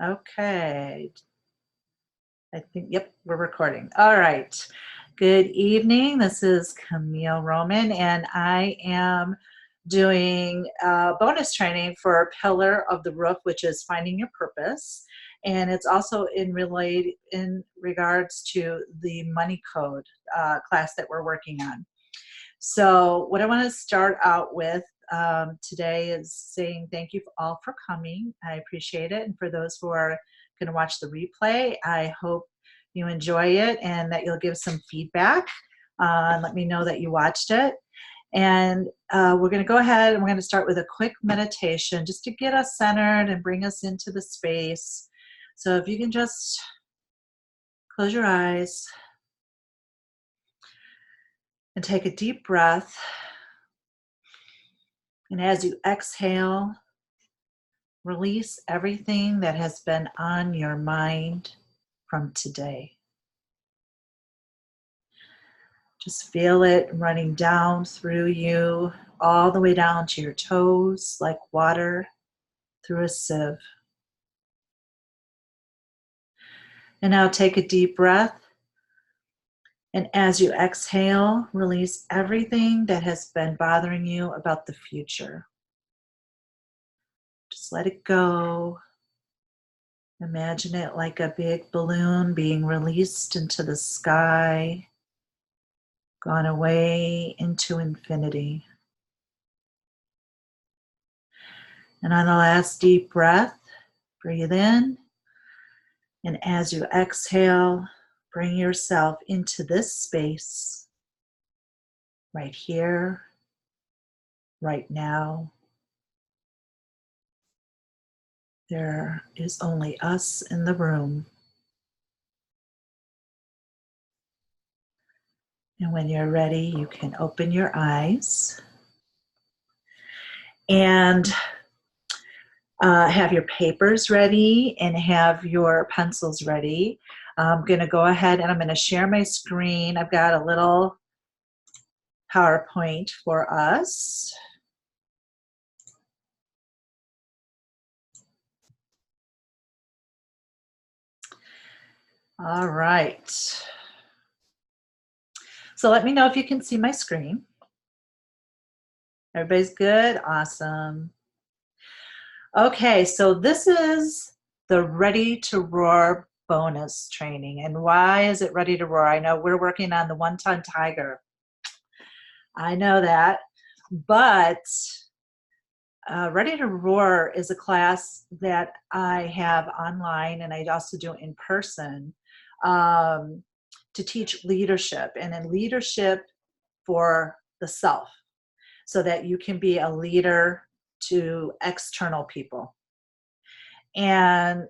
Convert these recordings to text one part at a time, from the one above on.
Okay. I think, yep, we're recording. All right. Good evening. This is Camille Roman, and I am doing bonus training for Pillar of the Roof, which is finding your purpose. And it's also in regards to the money code class that we're working on. So what I want to start out with today is saying thank you all for coming. I appreciate it. And for those who are going to watch the replay, I hope you enjoy it and that you'll give some feedback and let me know that you watched it. And we're going to go ahead and we're going to start with a quick meditation just to get us centered and bring us into the space. So if you can just close your eyes and take a deep breath. And as you exhale, release everything that has been on your mind from today. Just feel it running down through you, all the way down to your toes, like water through a sieve. And now take a deep breath. And as you exhale, release everything that has been bothering you about the future. Just let it go. Imagine it like a big balloon being released into the sky, gone away into infinity. And on the last deep breath, breathe in. And as you exhale, bring yourself into this space, right here, right now. There is only us in the room. And when you're ready, you can open your eyes and have your papers ready and have your pencils ready. I'm going to go ahead and I'm going to share my screen. I've got a little PowerPoint for us. All right. So let me know if you can see my screen. Everybody's good? Awesome. Okay, so this is the Ready to Roar bonus training. And why is it Ready to Roar? I know we're working on the 1-ton tiger. I know that, but Ready to Roar is a class that I have online and I also do in person to teach leadership, and in leadership for the self, so that you can be a leader to external people. And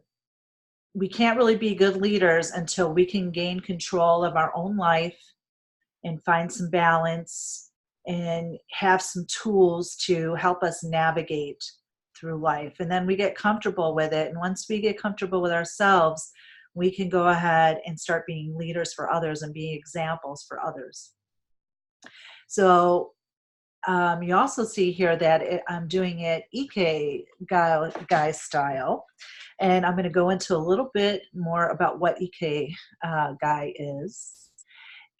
we can't really be good leaders until we can gain control of our own life and find some balance and have some tools to help us navigate through life. And then we get comfortable with it. And once we get comfortable with ourselves, we can go ahead and start being leaders for others and being examples for others. So you also see here that I'm doing it Ikigai style. And I'm going to go into a little bit more about what Ikigai is.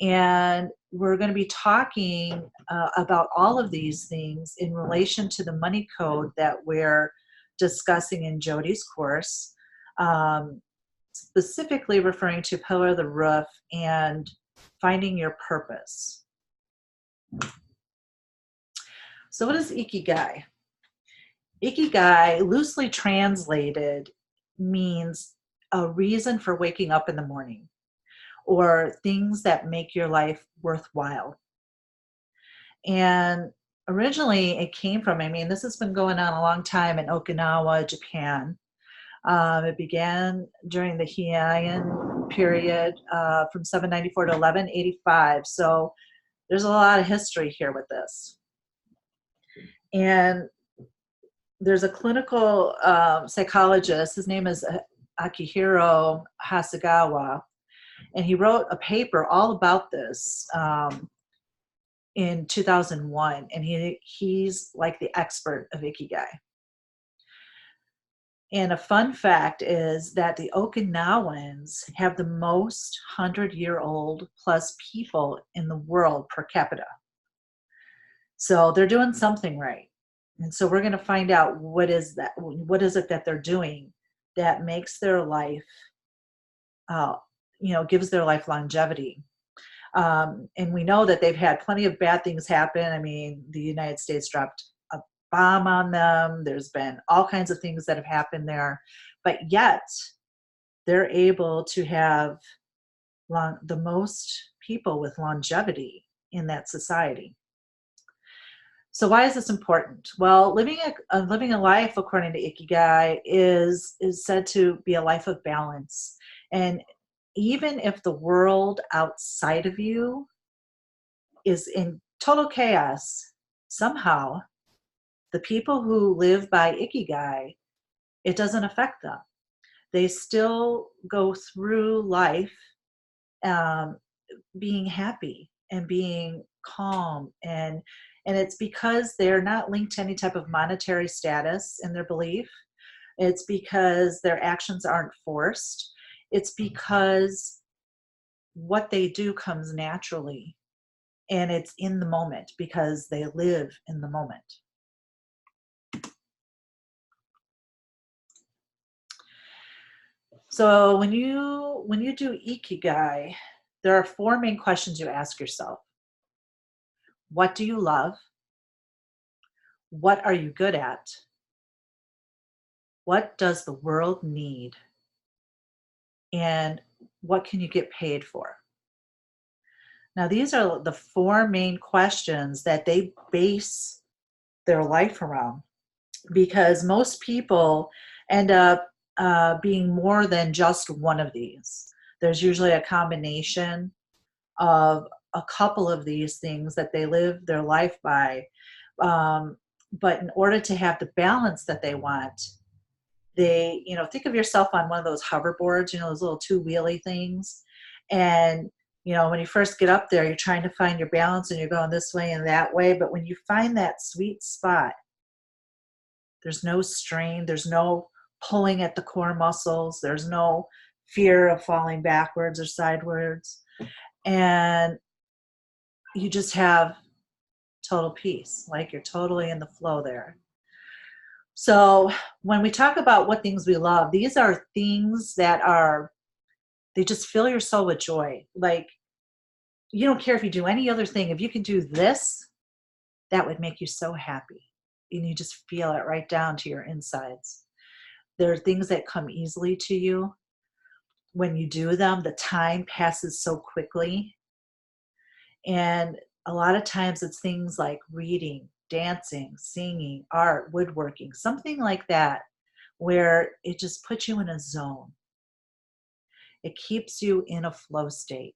And we're going to be talking about all of these things in relation to the money code that we're discussing in Jody's course, specifically referring to Pillar of the Roof and finding your purpose. So what is Ikigai? Ikigai, loosely translated, means a reason for waking up in the morning, or things that make your life worthwhile. And originally it came from, this has been going on a long time in Okinawa, Japan. It began during the Heian period from 794 to 1185. So there's a lot of history here with this. And there's a clinical psychologist, his name is Akihiro Hasegawa, and he wrote a paper all about this in 2001, and he's like the expert of Ikigai. And a fun fact is that the Okinawans have the most 100-year-old plus people in the world per capita. So they're doing something right. And so we're going to find out what is it that they're doing that makes their life, uh, gives their life longevity. And we know that they've had plenty of bad things happen. I mean, the United States dropped a bomb on them. There's been all kinds of things that have happened there, but yet they're able to have the most people with longevity in that society. So why is this important? Well, living a life according to Ikigai is said to be a life of balance. And even if the world outside of you is in total chaos, somehow the people who live by Ikigai, it doesn't affect them. They still go through life um, being happy and being calm, and it's because they're not linked to any type of monetary status in their belief. It's because their actions aren't forced. It's because what they do comes naturally, and it's in the moment because they live in the moment. So when you do Ikigai, there are 4 main questions you ask yourself. What do you love? What are you good at? What does the world need? And what can you get paid for? Now, these are the 4 main questions that they base their life around, because most people end up being more than just one of these. There's usually a combination of a couple of these things that they live their life by. But in order to have the balance that they want, they, think of yourself on one of those hoverboards, those little 2-wheelie things. And, when you first get up there, you're trying to find your balance and you're going this way and that way. But when you find that sweet spot, there's no strain, there's no pulling at the core muscles, there's no fear of falling backwards or sideways. And you just have total peace, like you're totally in the flow there. So when we talk about what things we love, these are things that they just fill your soul with joy. Like, you don't care if you do any other thing. If you can do this, that would make you so happy. And you just feel it right down to your insides. There are things that come easily to you. When you do them, the time passes so quickly. And a lot of times it's things like reading, dancing, singing, art, woodworking, something like that, where it just puts you in a zone. It keeps you in a flow state.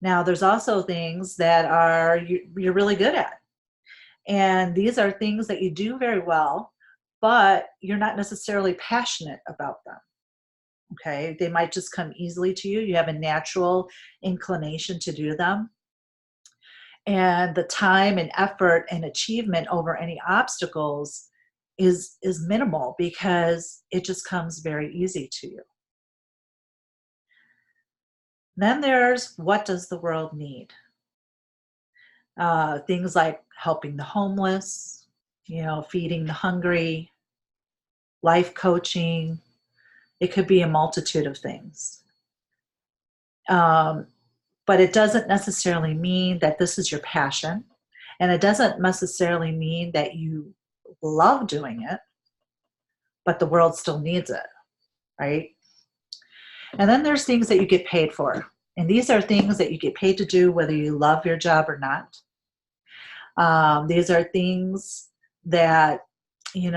Now, there's also things that you're really good at. And these are things that you do very well, but you're not necessarily passionate about them. Okay, they might just come easily to you. You have a natural inclination to do them. And the time and effort and achievement over any obstacles is minimal because it just comes very easy to you. Then there's, what does the world need? Things like helping the homeless, feeding the hungry, life coaching. It could be a multitude of things. But it doesn't necessarily mean that this is your passion. And it doesn't necessarily mean that you love doing it, but the world still needs it, right? And then there's things that you get paid for. And these are things that you get paid to do whether you love your job or not. These are things that, you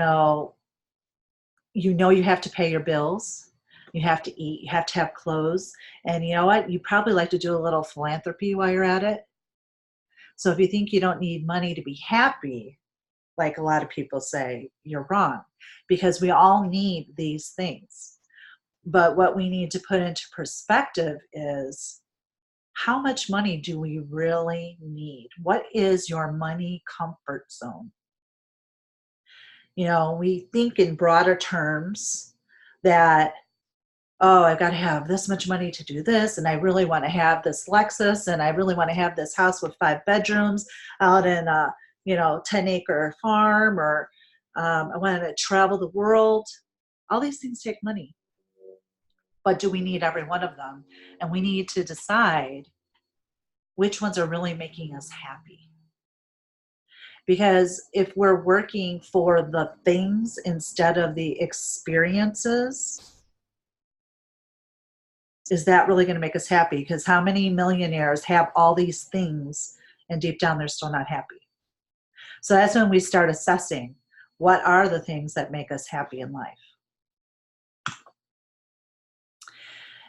have to pay your bills. You have to eat. You have to have clothes. And you know what? You probably like to do a little philanthropy while you're at it. So if you think you don't need money to be happy, like a lot of people say, you're wrong, because we all need these things. But what we need to put into perspective is, how much money do we really need? What is your money comfort zone? You know, we think in broader terms that, oh, I've got to have this much money to do this, and I really want to have this Lexus, and I really want to have this house with 5 bedrooms out in a, 10-acre farm, or I want to travel the world. All these things take money, but do we need every one of them? And we need to decide which ones are really making us happy. Because if we're working for the things instead of the experiences, is that really going to make us happy? Because how many millionaires have all these things and deep down they're still not happy? So that's when we start assessing what are the things that make us happy in life.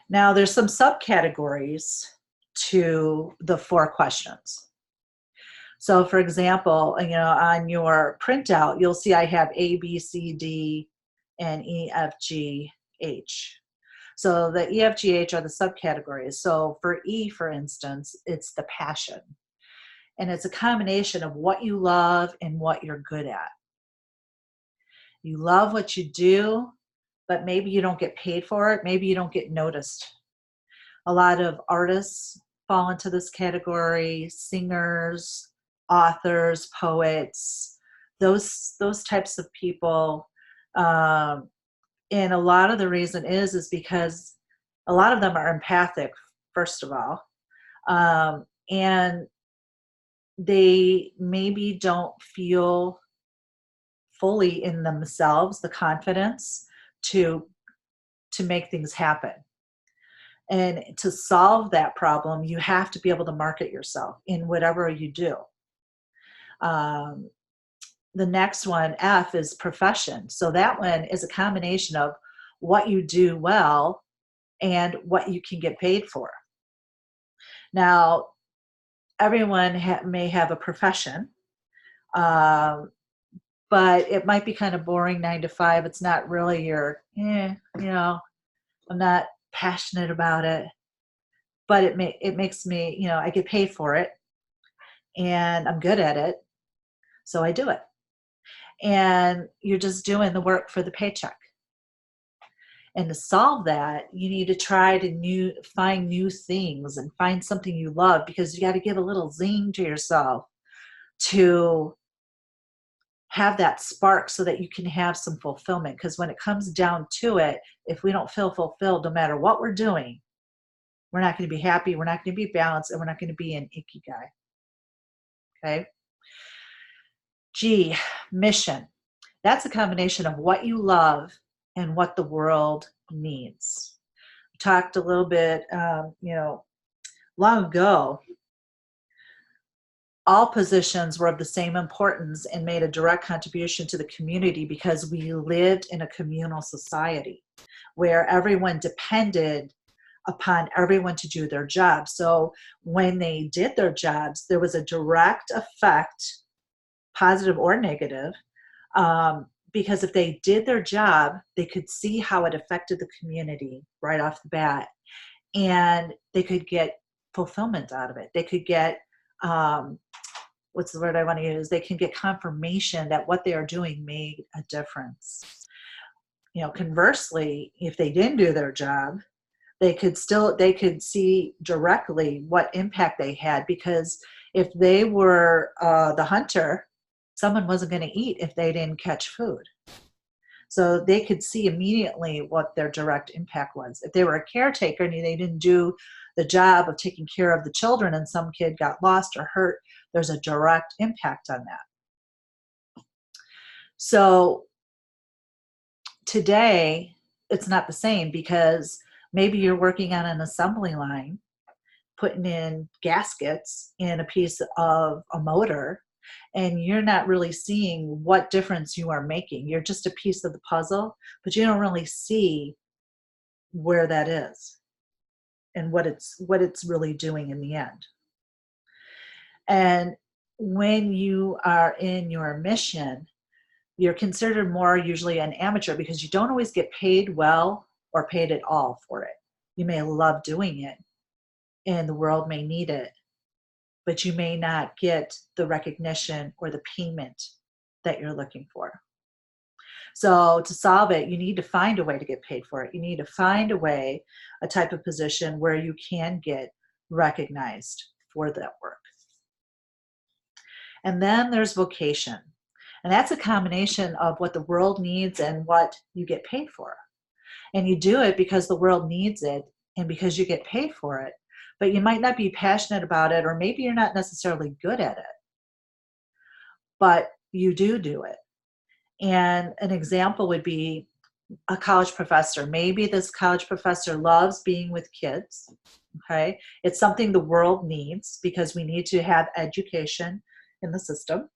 Now, there's some subcategories to the 4 questions. So for example, on your printout, you'll see I have A, B, C, D, and E, F, G, H. So the E, F, G, H are the subcategories. So for E, for instance, it's the passion. And it's a combination of what you love and what you're good at. You love what you do, but maybe you don't get paid for it. Maybe you don't get noticed. A lot of artists fall into this category, singers, authors, poets, those types of people. And a lot of the reason is because a lot of them are empathic, first of all. And they maybe don't feel fully in themselves the confidence to make things happen. And to solve that problem, you have to be able to market yourself in whatever you do. The next one, F, is profession. So that one is a combination of what you do well and what you can get paid for. Now, everyone may have a profession, but it might be kind of boring 9 to 5. It's not really your, I'm not passionate about it, but it makes me, I get paid for it and I'm good at it, so I do it. And you're just doing the work for the paycheck. And to solve that, you need to try to find new things and find something you love, because you got to give a little zing to yourself to have that spark so that you can have some fulfillment. Because when it comes down to it, if we don't feel fulfilled, no matter what we're doing, we're not going to be happy, we're not going to be balanced, and we're not going to be in Ikigai. Okay? G, mission. That's a combination of what you love and what the world needs. We talked a little bit, long ago, all positions were of the same importance and made a direct contribution to the community because we lived in a communal society where everyone depended upon everyone to do their job. So when they did their jobs, there was a direct effect, positive or negative, because if they did their job, they could see how it affected the community right off the bat, and they could get fulfillment out of it. They could get, what's the word I want to use? They can get confirmation that what they are doing made a difference. Conversely, if they didn't do their job, they could see directly what impact they had, because if they were the hunter, someone wasn't going to eat if they didn't catch food. So they could see immediately what their direct impact was. If they were a caretaker and they didn't do the job of taking care of the children and some kid got lost or hurt, there's a direct impact on that. So today, it's not the same, because maybe you're working on an assembly line, putting in gaskets in a piece of a motor, and you're not really seeing what difference you are making. You're just a piece of the puzzle, but you don't really see where that is and what it's really doing in the end. And when you are in your mission, you're considered more usually an amateur, because you don't always get paid well or paid at all for it. You may love doing it and the world may need it, but you may not get the recognition or the payment that you're looking for. So to solve it, you need to find a way to get paid for it. You need to find a way, a type of position where you can get recognized for that work. And then there's vocation. And that's a combination of what the world needs and what you get paid for. And you do it because the world needs it and because you get paid for it. But you might not be passionate about it, or maybe you're not necessarily good at it. But you do it. And an example would be a college professor. Maybe this college professor loves being with kids. Okay. It's something the world needs because we need to have education in the system.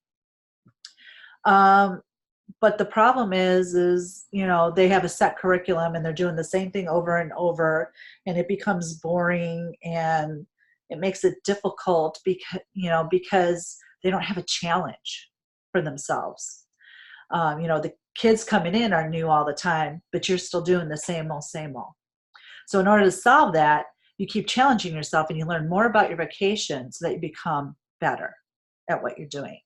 But the problem is, you know, they have a set curriculum and they're doing the same thing over and over, and it becomes boring and it makes it difficult because they don't have a challenge for themselves. You know, the kids coming in are new all the time, but you're still doing the same old, same old. So in order to solve that, you keep challenging yourself and you learn more about your vocation so that you become better at what you're doing.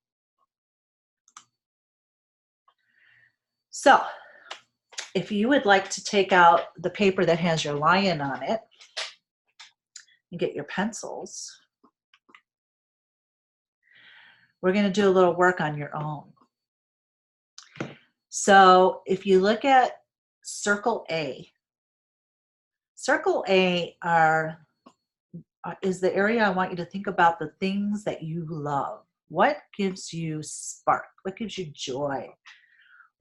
So if you would like to take out the paper that has your lion on it and get your pencils, we're going to do a little work on your own. So if you look at circle A is the area I want you to think about the things that you love. What gives you spark? What gives you joy?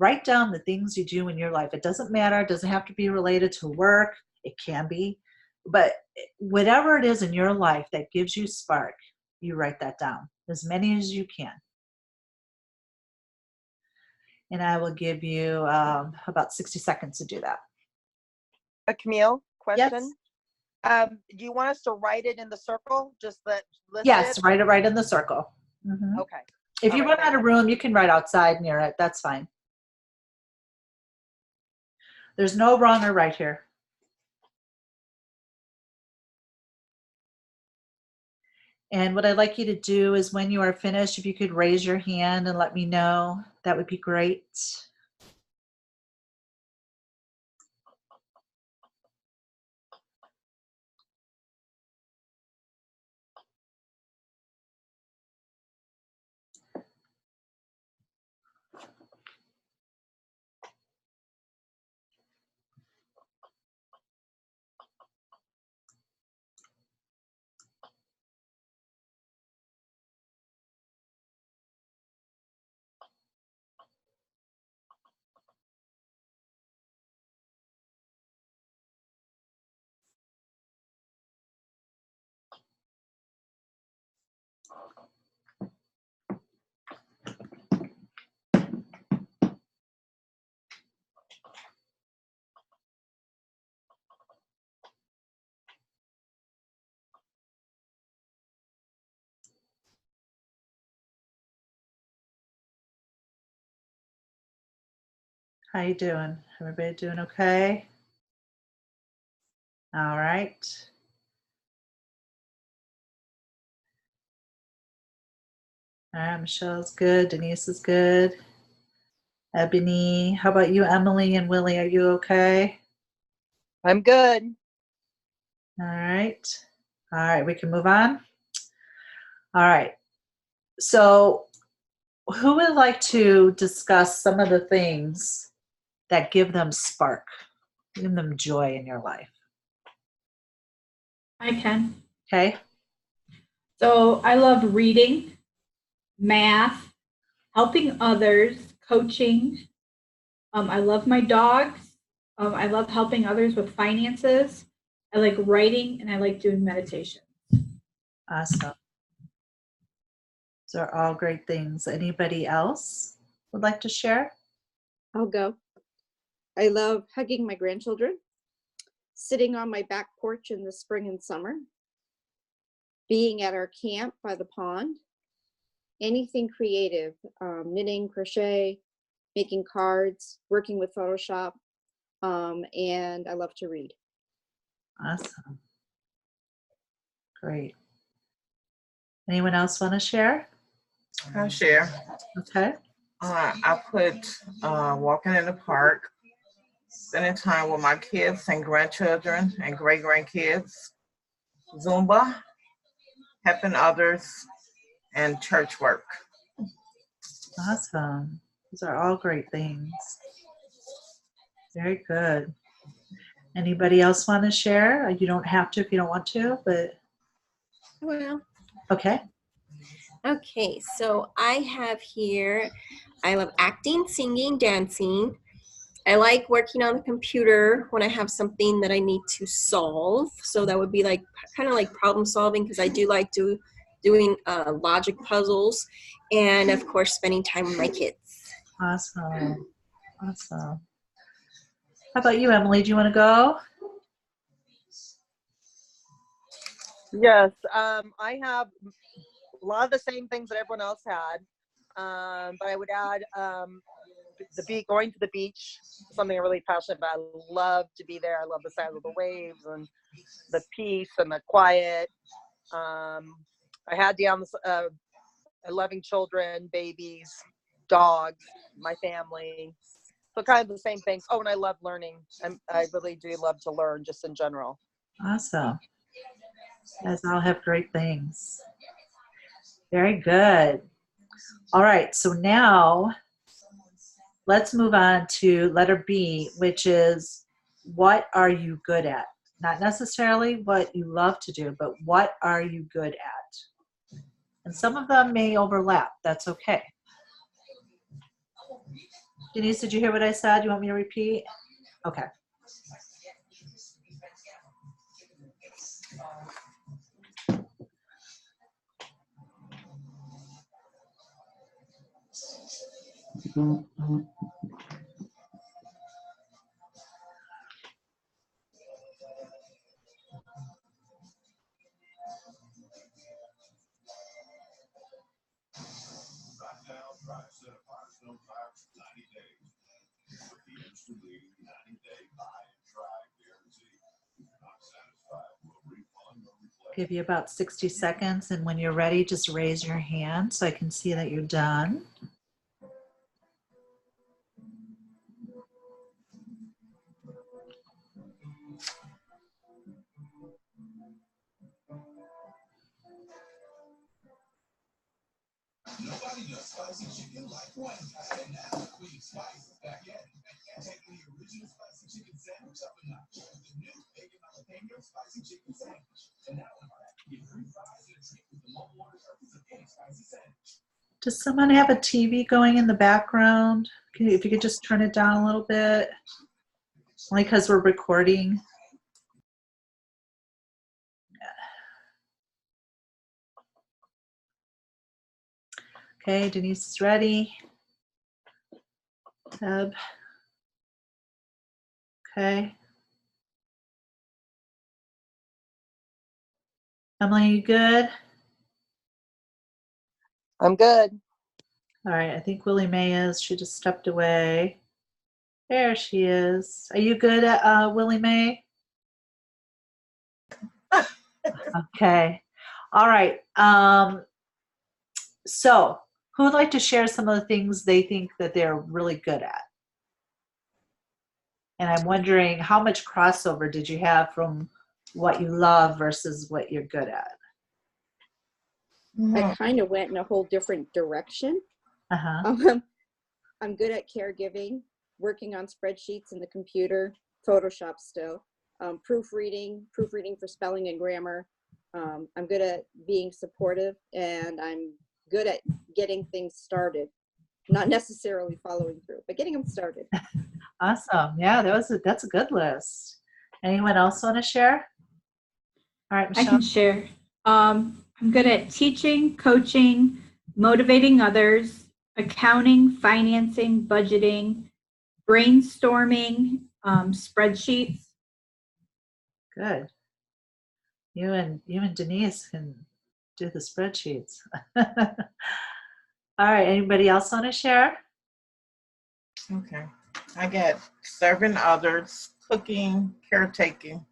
Write down the things you do in your life. It doesn't matter. It doesn't have to be related to work. It can be. But whatever it is in your life that gives you spark, you write that down, as many as you can. And I will give you about 60 seconds to do that. Camille, question? Yes. Do you want us to write it in the circle? Just that list Yes, it? write it right in the circle. Mm-hmm. Okay. If you run out of room, you can write outside near it. That's fine. There's no wrong or right here. And what I'd like you to do is when you are finished, if you could raise your hand and let me know, that would be great. How you doing? Everybody doing okay? All right. All right, Michelle's good. Denise is good. Ebony, how about you, Emily and Willie? Are you okay? I'm good. All right. All right, we can move on. All right. So who would like to discuss some of the things that give them spark, give them joy in your life? I can. Okay. So I love reading, math, helping others, coaching. I love my dogs. I love helping others with finances. I like writing and I like doing meditation. Awesome. Those are all great things. Anybody else would like to share? I'll go. I love hugging my grandchildren, sitting on my back porch in the spring and summer, being at our camp by the pond, anything creative, knitting, crochet, making cards, working with Photoshop, and I love to read. Awesome. Great. Anyone else want to share? I'll share. Okay. I put walking in the park, spending time with my kids and grandchildren and great grandkids, Zumba, helping others, and church work. Awesome. Those are all great things. Very good. Anybody else want to share? You don't have to if you don't want to, but Well, okay. okay, so I have here, I love acting, singing, dancing. I like working on the computer when I have something that I need to solve. So that would be like kind of like problem solving, because I do like doing logic puzzles, and of course spending time with my kids. Awesome. Awesome. How about you, Emily? Do you want to go? Yes, I have a lot of the same things that everyone else had, but I would add going to the beach, something I'm really passionate about. I love to be there. I love the sound of the waves and the peace and the quiet. I had down 11 children, babies, dogs, my family. So kind of the same things. Oh, and I love learning. I really do love to learn just in general. Awesome. You guys all have great things. Very good. All right, so now let's move on to letter B, which is what are you good at? Not necessarily what you love to do, but what are you good at? And some of them may overlap. That's okay. Denise, did you hear what I said? You want me to repeat? Okay. Give you about 60 seconds, and when you're ready, just raise your hand so I can see that you're done. Does someone have a TV going in the background? If you could just turn it down a little bit, only because we're recording. Okay, Denise is ready. Deb. Okay. Emily, you good? I'm good. All right, I think Willie Mae is. She just stepped away. There she is. Are you good at Willie Mae? Okay. All right. So who would like to share some of the things they think that they're really good at? And I'm wondering, how much crossover did you have from what you love versus what you're good at? I kind of went in a whole different direction. Uh-huh. I'm good at caregiving, working on spreadsheets in the computer, Photoshop still, proofreading for spelling and grammar. I'm good at being supportive, and I'm good at getting things started. Not necessarily following through, but getting them started. Awesome. Yeah, that's a good list. Anyone else want to share? All right, I Michelle. can share. I'm good at teaching, coaching, motivating others, accounting, financing, budgeting, brainstorming, spreadsheets. Good. You and Denise can do the spreadsheets. All right, anybody else want to share? Okay. I get serving others, cooking, caretaking.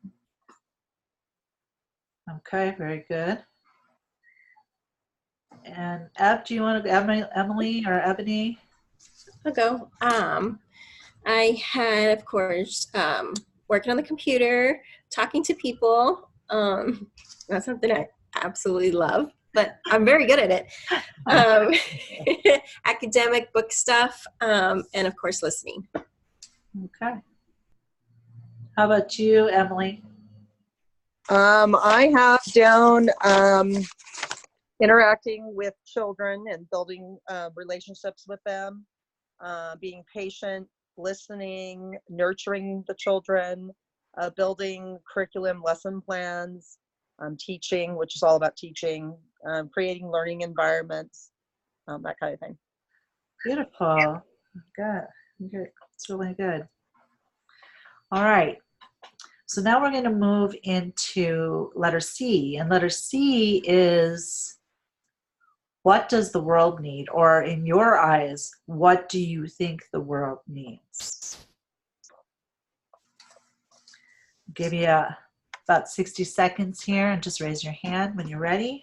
Okay, very good. And Eb, do you want to, Emily or Ebony? ago, I had, of course, working on the computer, talking to people. That's something I absolutely love, but I'm very good at it. Academic book stuff, and of course, listening. Okay. How about you, Emily? I have down interacting with children and building relationships with them, being patient, listening, nurturing the children, building curriculum lesson plans, teaching, which is all about teaching, creating learning environments, that kind of thing. Beautiful. Good. Good. It's really good. All right. So now we're going to move into letter C. And letter C is, what does the world need? Or in your eyes, what do you think the world needs? I'll give you about 60 seconds here, and just raise your hand when you're ready.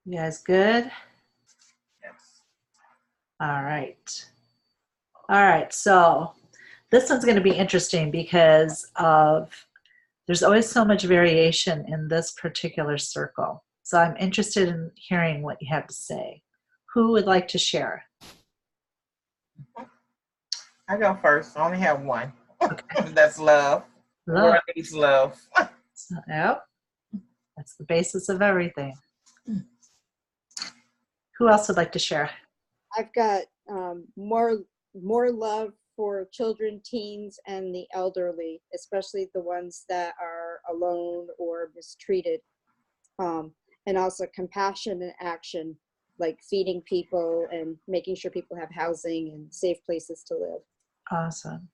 You guys good? Yes. All right. All right, so this one's going to be interesting because there's always so much variation in this particular circle. So I'm interested in hearing what you have to say. Who would like to share? I go first. I only have one. That's love. The Love. world needs love. So, yep. That's the basis of everything. Who else would like to share? I've got more love for children, teens, and the elderly, especially the ones that are alone or mistreated. And also compassion and action, like feeding people and making sure people have housing and safe places to live. Awesome.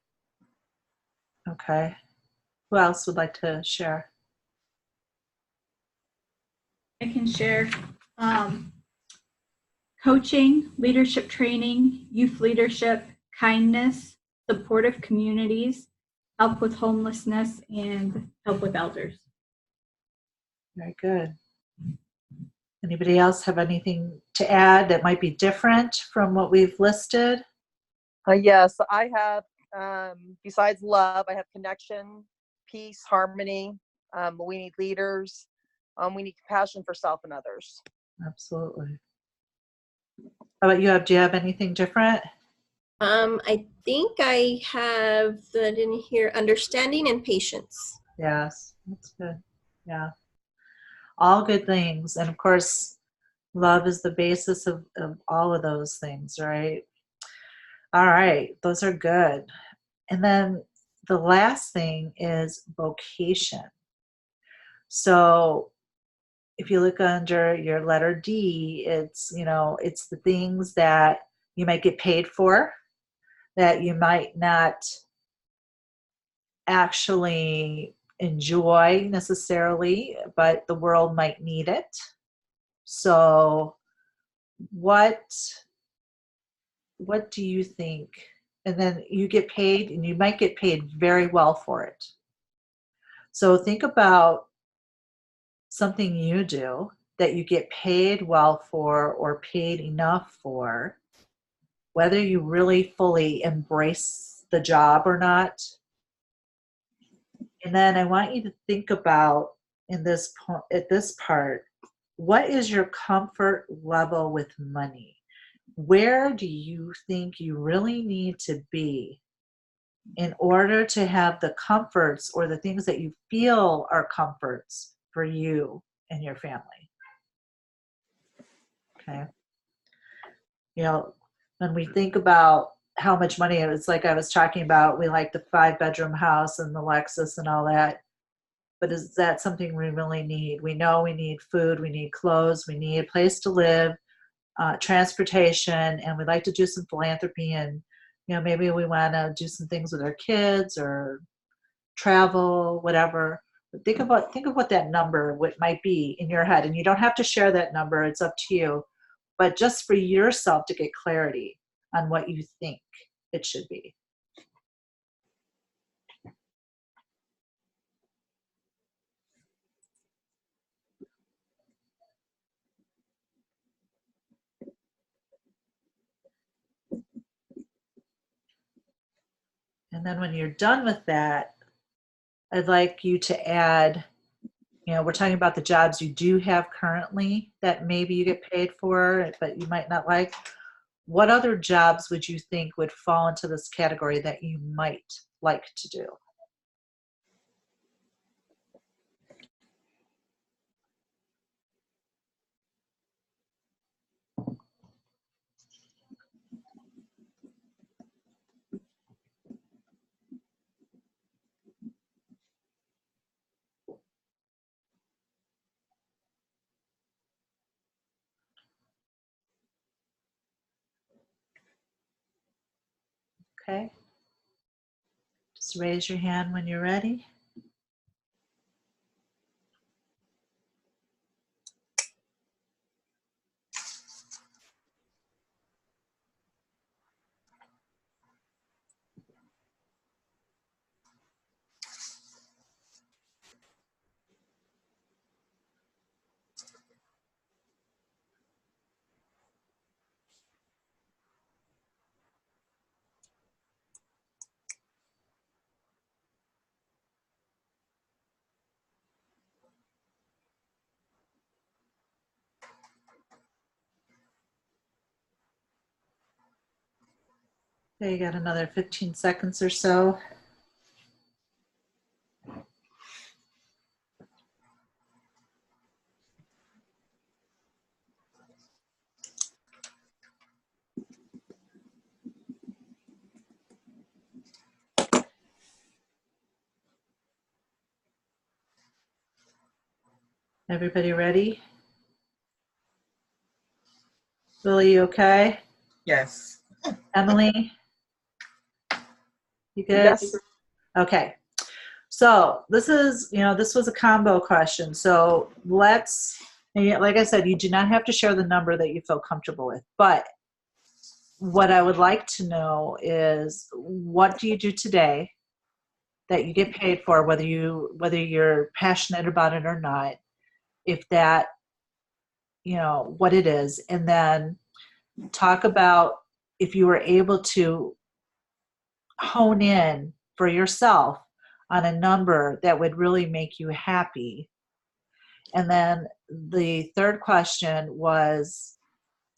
Okay. Who else would like to share? I can share coaching, leadership training, youth leadership, kindness, supportive communities, help with homelessness, and help with elders. Very good. Anybody else have anything to add that might be different from what we've listed? Yes, I have, besides love, I have connection, peace, harmony. We need leaders. We need compassion for self and others. Absolutely. How about you? Do you have anything different? I think I have that in here: understanding and patience. Yes, that's good. Yeah. All good things. And of course, love is the basis of all of those things, right? All right. Those are good. And then the last thing is vocation. So if you look under your letter D, it's, it's the things that you might get paid for, that you might not actually enjoy necessarily, but the world might need it. So what do you think? And then you get paid, and you might get paid very well for it. So think about something you do that you get paid well for or paid enough for, whether you really fully embrace the job or not. And then I want you to think about at this part, what is your comfort level with money? Where do you think you really need to be in order to have the comforts or the things that you feel are comforts for you and your family? Okay. You know, when we think about how much money, it's like I was talking about, we like the 5-bedroom house and the Lexus and all that. But is that something we really need? We know we need food, we need clothes, we need a place to live, transportation, and we'd like to do some philanthropy, and maybe we want to do some things with our kids or travel, whatever. But think of what that number might be in your head, and you don't have to share that number. It's up to you, but just for yourself to get clarity on what you think it should be. And then when you're done with that, I'd like you to add, we're talking about the jobs you do have currently that maybe you get paid for, but you might not like. What other jobs would you think would fall into this category that you might like to do? Okay. Just raise your hand when you're ready. Okay, you got another 15 seconds or so. Everybody ready? Lily, you okay? Yes. Emily? You good? Yes. Okay. So this was a combo question. So let's, like I said, you do not have to share the number that you feel comfortable with. But what I would like to know is, what do you do today that you get paid for, whether you're passionate about it or not, if that, what it is, and then talk about if you were able to hone in for yourself on a number that would really make you happy. And then the third question was,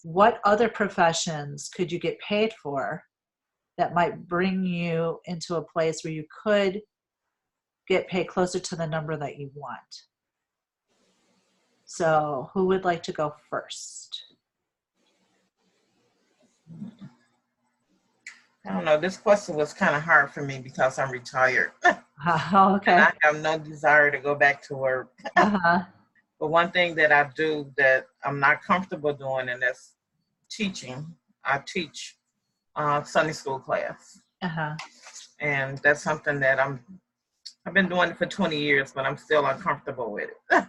what other professions could you get paid for that might bring you into a place where you could get paid closer to the number that you want? So who would like to go first? I don't know. This question was kind of hard for me because I'm retired. Okay. And I have no desire to go back to work. Uh-huh. But one thing that I do that I'm not comfortable doing, and that's teaching. I teach Sunday school class. Uh-huh. And that's something that I've been doing it for 20 years, but I'm still uncomfortable with it.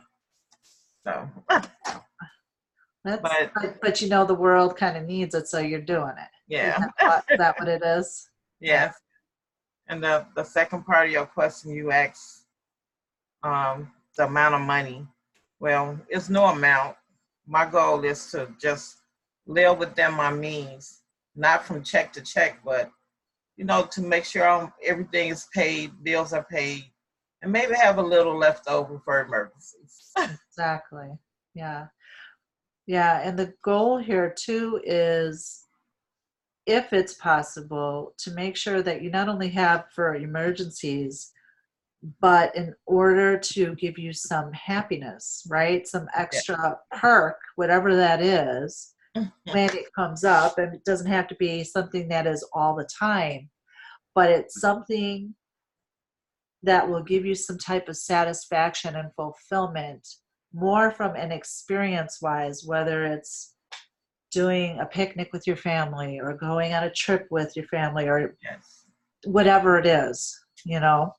So, But the world kind of needs it, so you're doing it. Yeah. Is that what it is? Yes. And the second part of your question, you asked the amount of money. Well, it's no amount. My goal is to just live within my means, not from check to check, but to make sure everything is paid, bills are paid, and maybe have a little left over for emergencies. Exactly. Yeah. Yeah. And the goal here too is, if it's possible, to make sure that you not only have for emergencies, but in order to give you some happiness, right? Some extra perk, whatever that is, when it comes up, and it doesn't have to be something that is all the time, but it's something that will give you some type of satisfaction and fulfillment, more from an experience wise, whether it's doing a picnic with your family or going on a trip with your family or whatever it is, you know.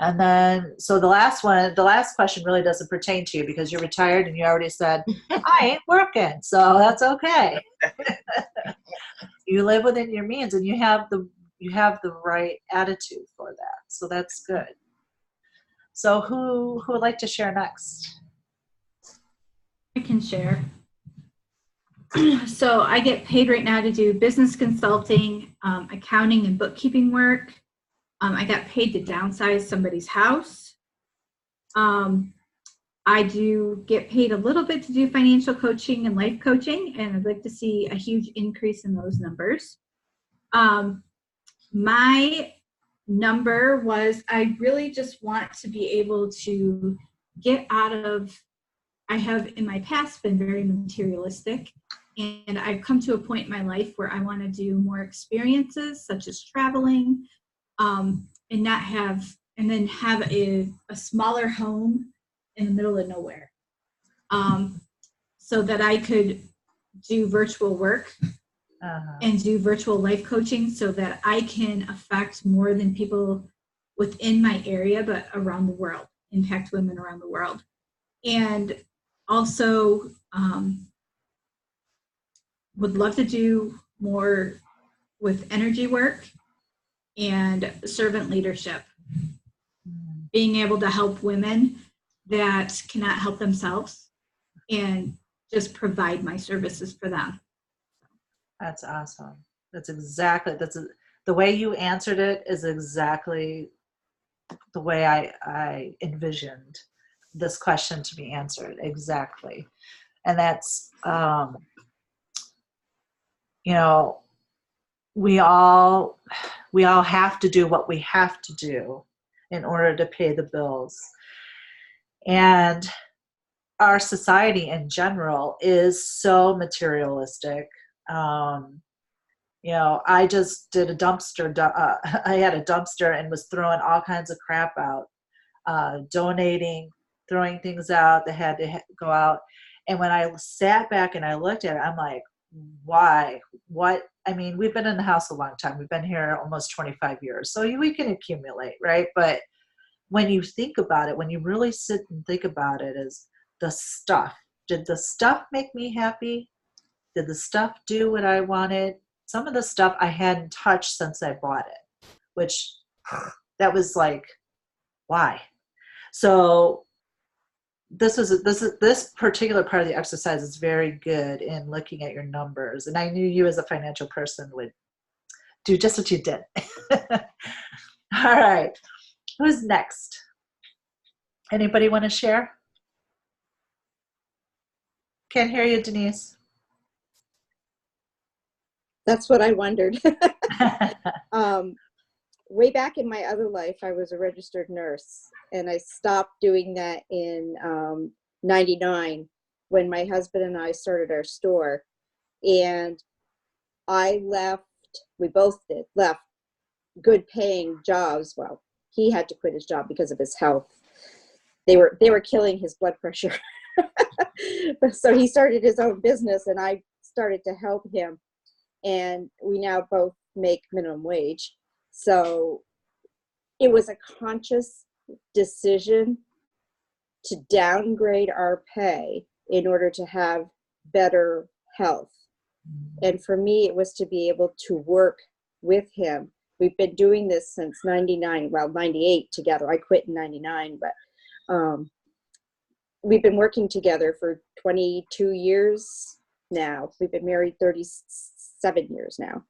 And then, so the last question really doesn't pertain to you because you're retired and you already said, I ain't working, so that's okay. You live within your means and you have the right attitude for that. So that's good. So who would like to share next? I can share. So I get paid right now to do business consulting, accounting and bookkeeping work. I got paid to downsize somebody's house. I do get paid a little bit to do financial coaching and life coaching, and I'd like to see a huge increase in those numbers. My number was, I really just want to be able to get out of, I have in my past been very materialistic, and I've come to a point in my life where I want to do more experiences such as traveling, and not have, and then have a smaller home in the middle of nowhere, so that I could do virtual work and do virtual life coaching so that I can affect more than people within my area, but around the world, impact women around the world. And also would love to do more with energy work and servant leadership, being able to help women that cannot help themselves and just provide my services for them. That's awesome. The way you answered it is exactly the way I envisioned this question to be answered. Exactly. And that's, you know, we all have to do what we have to do in order to pay the bills. And our society in general is so materialistic. You know, I just did a dumpster. I had a dumpster and was throwing all kinds of crap out, donating, throwing things out that had to go out. And when I sat back and I looked at it, I'm like, why? What? I mean, we've been in the house a long time. We've been here almost 25 years. So we can accumulate, right? But when you think about it, when you really sit and think about it, is the stuff. Did the stuff make me happy? Did the stuff do what I wanted? Some of the stuff I hadn't touched since I bought it, which that was like, why? So this particular part of the exercise is very good in looking at your numbers. And I knew you as a financial person would do just what you did. All right. Who's next? Anybody want to share? Can't hear you, Denise. That's what I wondered. Way back in my other life, I was a registered nurse, and I stopped doing that in 99 when my husband and I started our store. And I left, we both did, left good paying jobs. Well, he had to quit his job because of his health. They were killing his blood pressure. So he started his own business, and I started to help him. And we now both make minimum wage. So it was a conscious decision to downgrade our pay in order to have better health. And for me, it was to be able to work with him. We've been doing this since 99, well, 98 together. I quit in 99, but we've been working together for 22 years now. We've been married 37 years now.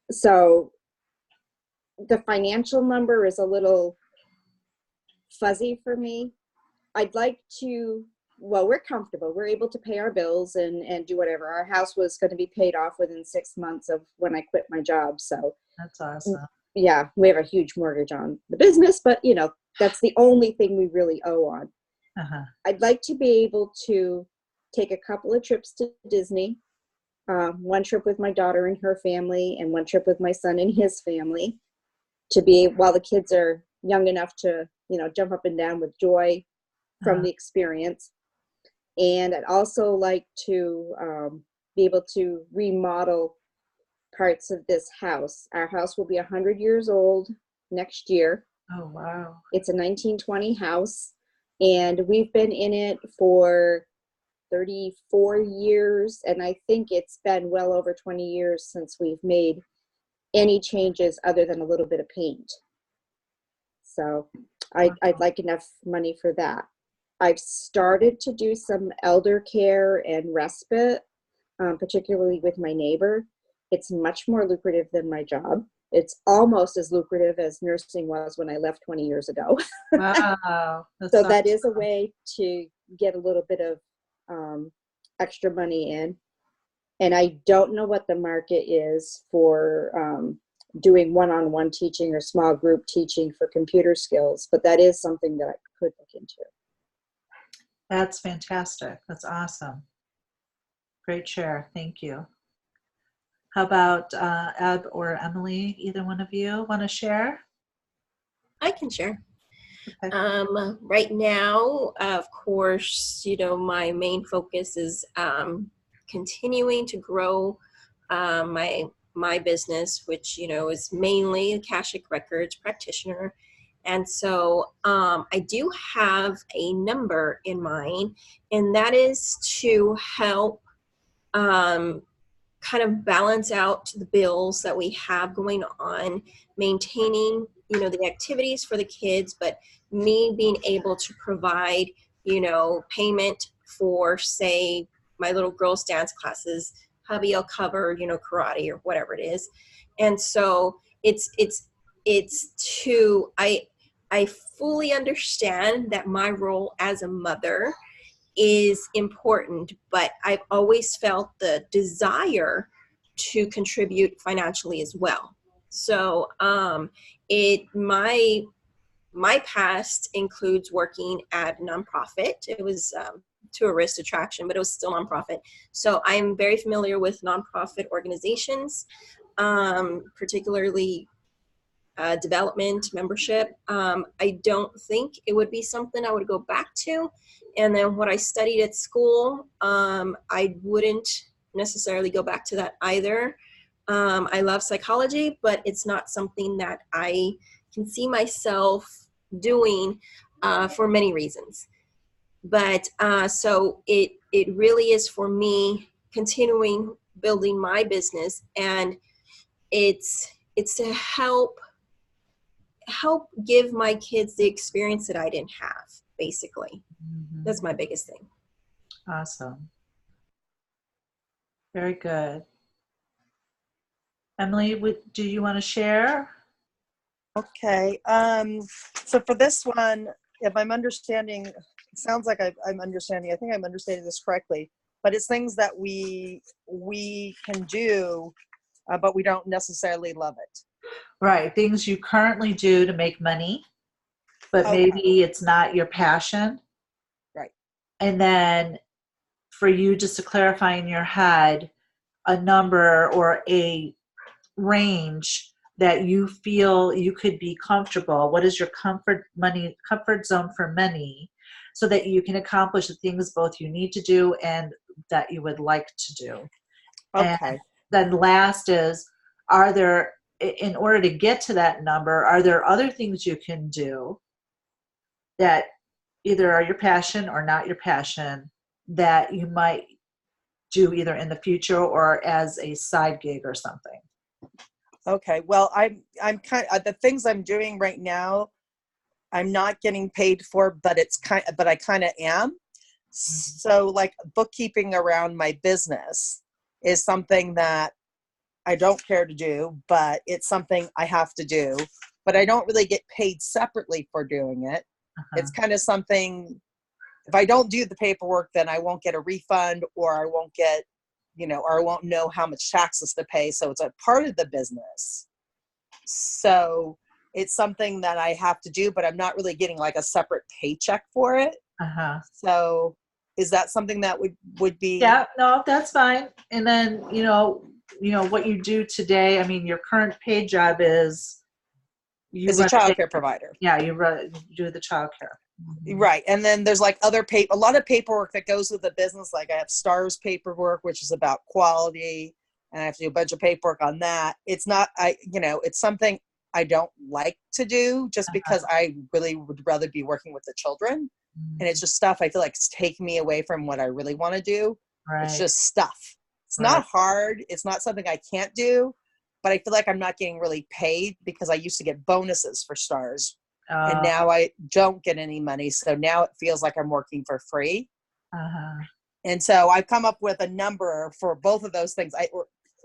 So the financial number is a little fuzzy for me. I'd like to, well, we're comfortable. We're able to pay our bills and do whatever. Our house was going to be paid off within 6 months of when I quit my job. So that's awesome. yeah, we have a huge mortgage on the business, but you know, that's the only thing we really owe on. Uh-huh. I'd like to be able to take a couple of trips to Disney, one trip with my daughter and her family, and one trip with my son and his family, to be, while the kids are young enough to, you know, jump up and down with joy from the experience. And I'd also like to be able to remodel parts of this house. Our house will be 100 years old next year. Oh, wow. It's a 1920 house, and we've been in it for 34 years, and I think it's been well over 20 years since we've made any changes other than a little bit of paint. So I'd like enough money for that. I've started to do some elder care and respite, particularly with my neighbor. It's much more lucrative than my job. It's almost as lucrative as nursing was when I left 20 years ago. Wow. So that is a way to get a little bit of extra money in. And I don't know what the market is for doing one-on-one teaching or small group teaching for computer skills, but that is something that I could look into. That's fantastic. That's awesome. Great share. Thank you. How about Eb or Emily? Either one of you want to share? I can share. Okay. Right now, of course, you know, my main focus is continuing to grow my business, which, you know, is mainly a Akashic Records practitioner. And so I do have a number in mind, and that is to help kind of balance out the bills that we have going on, maintaining, you know, the activities for the kids, but me being able to provide, you know, payment for, say, my little girls' dance classes. Hubby will cover, you know, karate or whatever it is. And so it's to, I fully understand that my role as a mother is important, but I've always felt the desire to contribute financially as well. So my past includes working at a nonprofit. It was tourist attraction, but it was still nonprofit. So I'm very familiar with nonprofit organizations, particularly development, membership. I don't think it would be something I would go back to. And then what I studied at school, I wouldn't necessarily go back to that either. I love psychology, but it's not something that I can see myself doing for many reasons. But so it really is for me continuing building my business, and it's to help give my kids the experience that I didn't have, basically. Mm-hmm. That's my biggest thing. Awesome. Very good. Emily, do you want to share? Okay. So for this one, if I'm understanding, it sounds like I'm understanding. I think I'm understanding this correctly. But it's things that we can do, but we don't necessarily love it. Right. Things you currently do to make money, but Okay. maybe it's not your passion. Right. And then for you, just to clarify in your head, a number or a range that you feel you could be comfortable. What is your comfort zone for money, so that you can accomplish the things both you need to do and that you would like to do. Okay. And then last is, are there, in order to get to that number, are there other things you can do that either are your passion or not your passion that you might do either in the future or as a side gig or something? Okay. Well, I'm kind of, the things I'm doing right now, I'm not getting paid for, but I kind of am. So like bookkeeping around my business is something that I don't care to do, but it's something I have to do, but I don't really get paid separately for doing it. Uh-huh. It's kind of something, if I don't do the paperwork, then I won't get a refund, or I won't get, or I won't know how much taxes to pay. So it's a part of the business, So it's something that I have to do, but I'm not really getting like a separate paycheck for it. Uh-huh. So is that something that would be? Yeah, no, that's fine. And then, what you do today, I mean, your current paid job is you Is a run childcare provider. Yeah, you do the childcare. Mhm. Right. And then there's like a lot of paperwork that goes with the business. Like I have STARS paperwork, which is about quality, and I have to do a bunch of paperwork on that. It's not, it's something I don't like to do just because I really would rather be working with the children. And it's just stuff I feel like it's taking me away from what I really want to do. Right. It's just stuff. It's Right. not hard. It's not something I can't do, but I feel like I'm not getting really paid because I used to get bonuses for STARS. And now I don't get any money. So now it feels like I'm working for free. Uh-huh. And so I've come up with a number for both of those things. I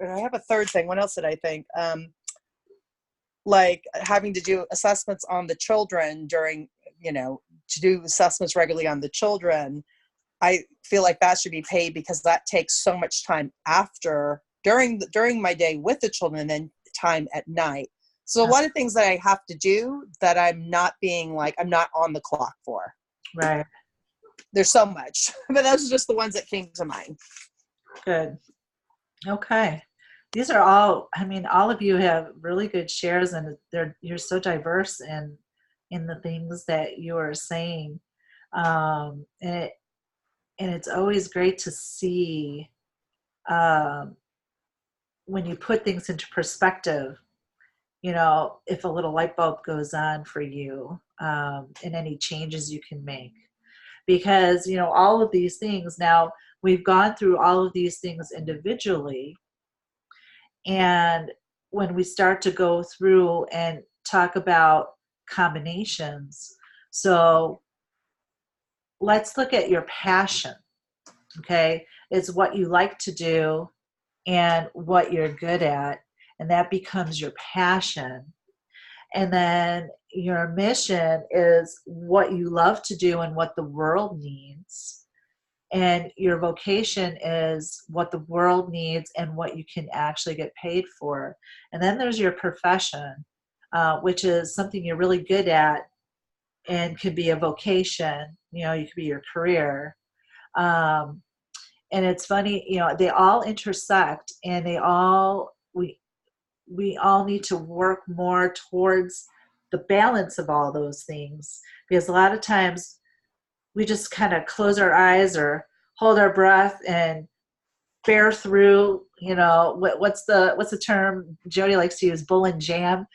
have a third thing. What else did I think? Like having to do assessments on the children during, to do assessments regularly on the children. I feel like that should be paid because that takes so much time during my day with the children and then time at night. So a lot of things that I have to do that I'm not on the clock for. Right. There's so much, but those are just the ones that came to mind. Good. Okay. These are all of you have really good shares, and you're so diverse in the things that you are saying. And it's always great to see when you put things into perspective, if a little light bulb goes on for you, and any changes you can make. Because, all of these things, now we've gone through all of these things individually. And when we start to go through and talk about combinations, so let's look at your passion, okay? It's what you like to do and what you're good at, and that becomes your passion. And then your mission is what you love to do and what the world needs. And your vocation is what the world needs and what you can actually get paid for. And then there's your profession, which is something you're really good at and could be a vocation. You could be your career. And it's funny, they all intersect, and we all need to work more towards the balance of all those things, because a lot of times we just kind of close our eyes or hold our breath and bear through, what's the term Jody likes to use, bull and jam,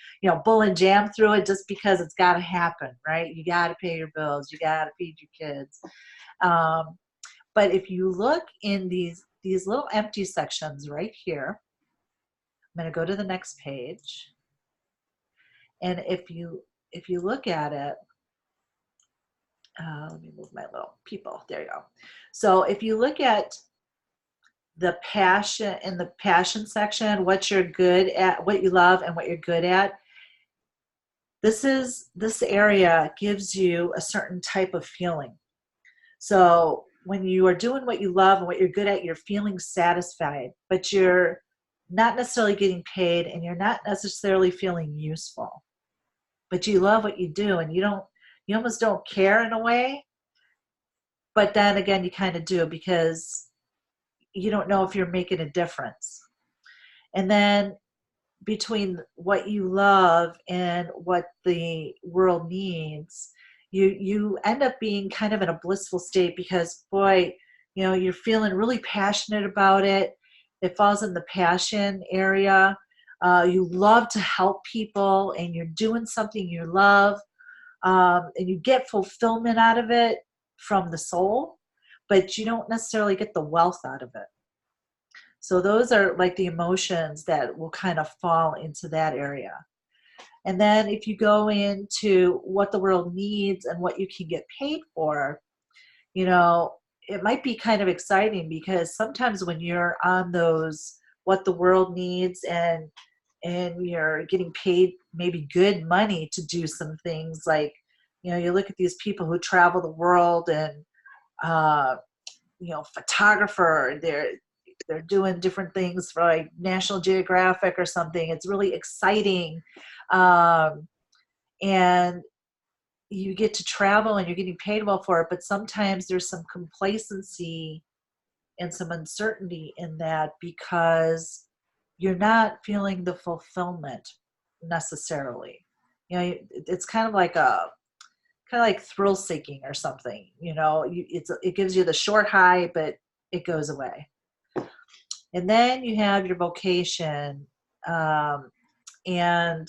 bull and jam through it just because it's got to happen, right? You got to pay your bills, you got to feed your kids. But if you look in these little empty sections right here, I'm going to go to the next page. And if you look at it, let me move my little people. There you go. So if you look at the passion in the passion section, what you're good at, what you love and what you're good at, this area gives you a certain type of feeling. So when you are doing what you love and what you're good at, you're feeling satisfied, but you're not necessarily getting paid and you're not necessarily feeling useful, but you love what you do, and you almost don't care in a way, but then again, you kind of do, because you don't know if you're making a difference. And then between what you love and what the world needs, you end up being kind of in a blissful state, because boy, you're feeling really passionate about it. It falls in the passion area. You love to help people, and you're doing something you love, and you get fulfillment out of it from the soul, but you don't necessarily get the wealth out of it. So those are like the emotions that will kind of fall into that area. And then if you go into what the world needs and what you can get paid for, it might be kind of exciting, because sometimes when you're on those what the world needs and you're getting paid maybe good money to do some things, like, you look at these people who travel the world and, photographer, they're doing different things for like National Geographic or something. It's really exciting. And you get to travel and you're getting paid well for it, but sometimes there's some complacency and some uncertainty in that because you're not feeling the fulfillment necessarily. You know, it's kind of like thrill seeking or something. You know, it gives you the short high, but it goes away. And then you have your vocation, and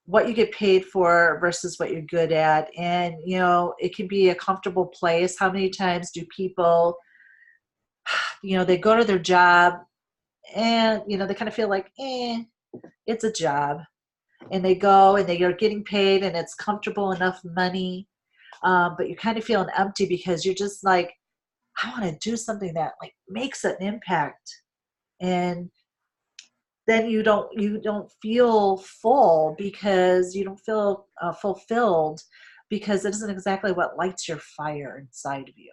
what you get paid for versus what you're good at. And, you know, it can be a comfortable place. How many times do people, you know, they go to their job and, you know, they kind of feel like, it's a job. And they go and they are getting paid and it's comfortable enough money. But you're kind of feeling empty because you're just like, I want to do something that like makes an impact. And then you don't feel full because you don't feel fulfilled because it isn't exactly what lights your fire inside of you.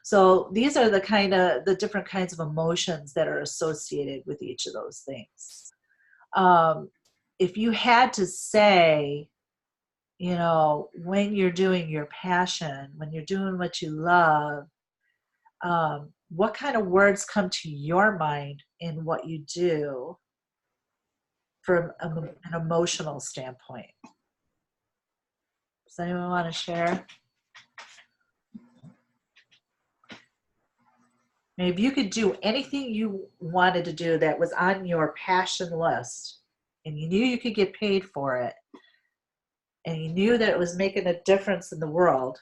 So these are the different kinds of emotions that are associated with each of those things. If you had to say, you know, when you're doing your passion, when you're doing what you love, what kind of words come to your mind in what you do from an emotional standpoint? Does anyone want to share? Maybe if you could do anything you wanted to do that was on your passion list and you knew you could get paid for it and you knew that it was making a difference in the world,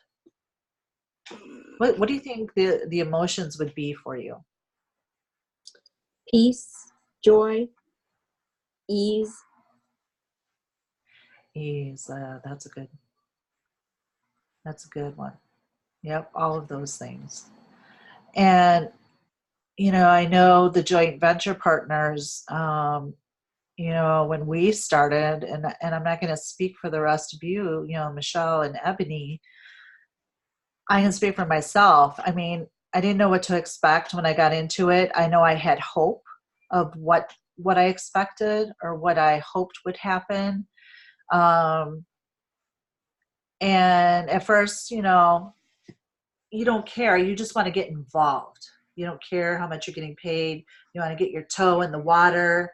what do you think the emotions would be for you? Peace, joy, ease. Ease, that's a good one. Yep, all of those things. And, you know, I know the joint venture partners, you know, when we started, and I'm not going to speak for the rest of you, you know, Michelle and Ebony, I can speak for myself. I mean, I didn't know what to expect when I got into it. I know I had hope of what I expected or what I hoped would happen. And at first, you know, you don't care. You just want to get involved. You don't care how much you're getting paid. You want to get your toe in the water.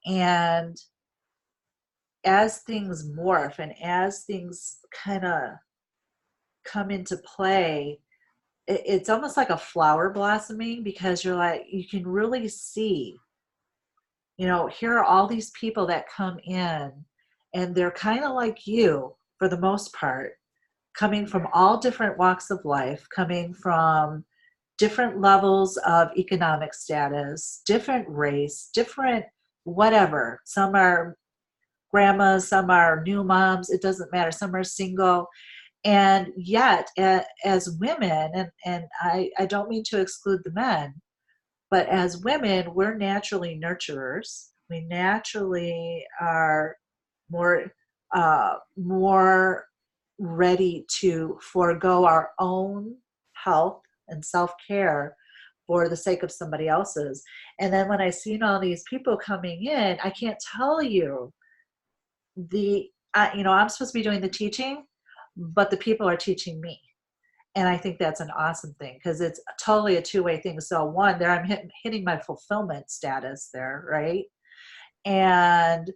And as things morph and as things kind of come into play, it's almost like a flower blossoming because you're like, you can really see, you know, here are all these people that come in and they're kind of like you for the most part, coming from all different walks of life, coming from different levels of economic status, different race, different whatever. Some are grandmas, some are new moms, it doesn't matter. Some are single. And yet, as women, and I don't mean to exclude the men, but as women, we're naturally nurturers. We naturally are more ready to forego our own health and self-care for the sake of somebody else's. And then when I seen all these people coming in, I can't tell you you know, I'm supposed to be doing the teaching, but the people are teaching me. And I think that's an awesome thing because it's totally a two-way thing. So one, there I'm hitting my fulfillment status there, right? And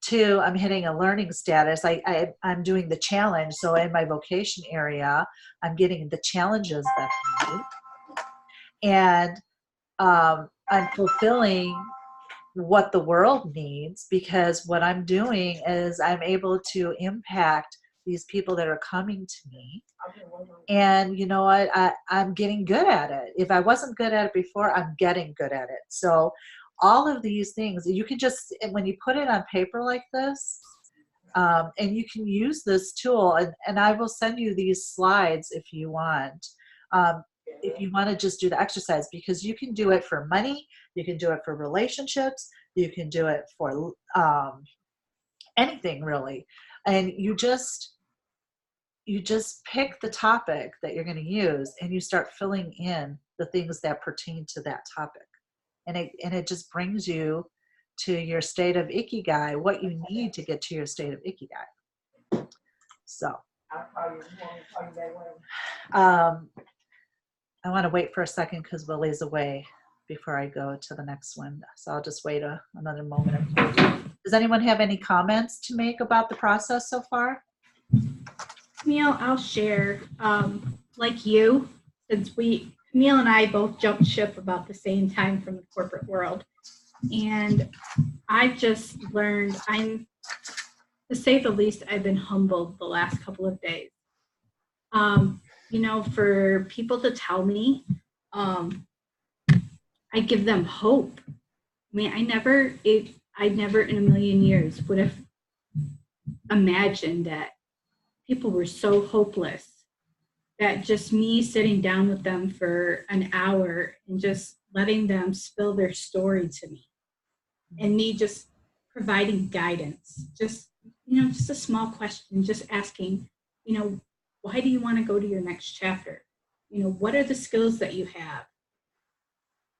two, I'm hitting a learning status. I'm doing the challenge. So in my vocation area, I'm getting the challenges that I need. And I'm fulfilling what the world needs because what I'm doing is I'm able to impact these people that are coming to me. And you know what? I'm getting good at it. If I wasn't good at it before, I'm getting good at it. So all of these things, you can just, when you put it on paper like this, and you can use this tool, and I will send you these slides if you want. If you want to just do the exercise, because you can do it for money, you can do it for relationships, you can do it for anything really. And you just you just pick the topic that you're going to use and you start filling in the things that pertain to that topic. And it just brings you to your state of Ikigai, what you need to get to your state of Ikigai. So I want to wait for a second because Willie's away before I go to the next one. So I'll just wait another moment or two. Does anyone have any comments to make about the process so far? Camille, I'll share. Like you, since Camille and I both jumped ship about the same time from the corporate world. And I've just learned, to say the least, I've been humbled the last couple of days. You know, for people to tell me, I give them hope. I mean, I never in a million years would have imagined that people were so hopeless that just me sitting down with them for an hour and just letting them spill their story to me and me just providing guidance, just a small question, just asking, why do you want to go to your next chapter? What are the skills that you have?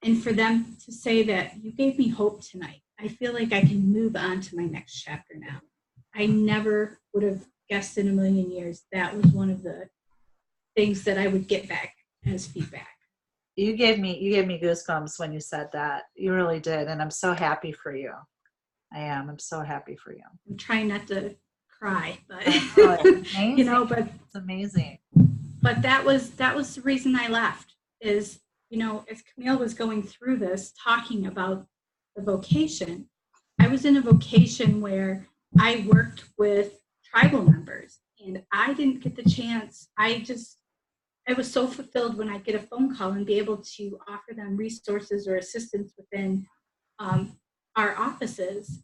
And for them to say that you gave me hope tonight, I feel like I can move on to my next chapter now. I never would have guessed in a million years that was one of the things that I would get back as feedback. You gave me goosebumps when you said that. You really did, and I'm so happy for you. I am. I'm so happy for you. I'm trying not to cry, but it's amazing. But it's amazing. But that was the reason I left. Is as Camille was going through this, talking about the vocation, I was in a vocation where I worked with tribal members, and I didn't get the chance. I was so fulfilled when I get a phone call and be able to offer them resources or assistance within our offices.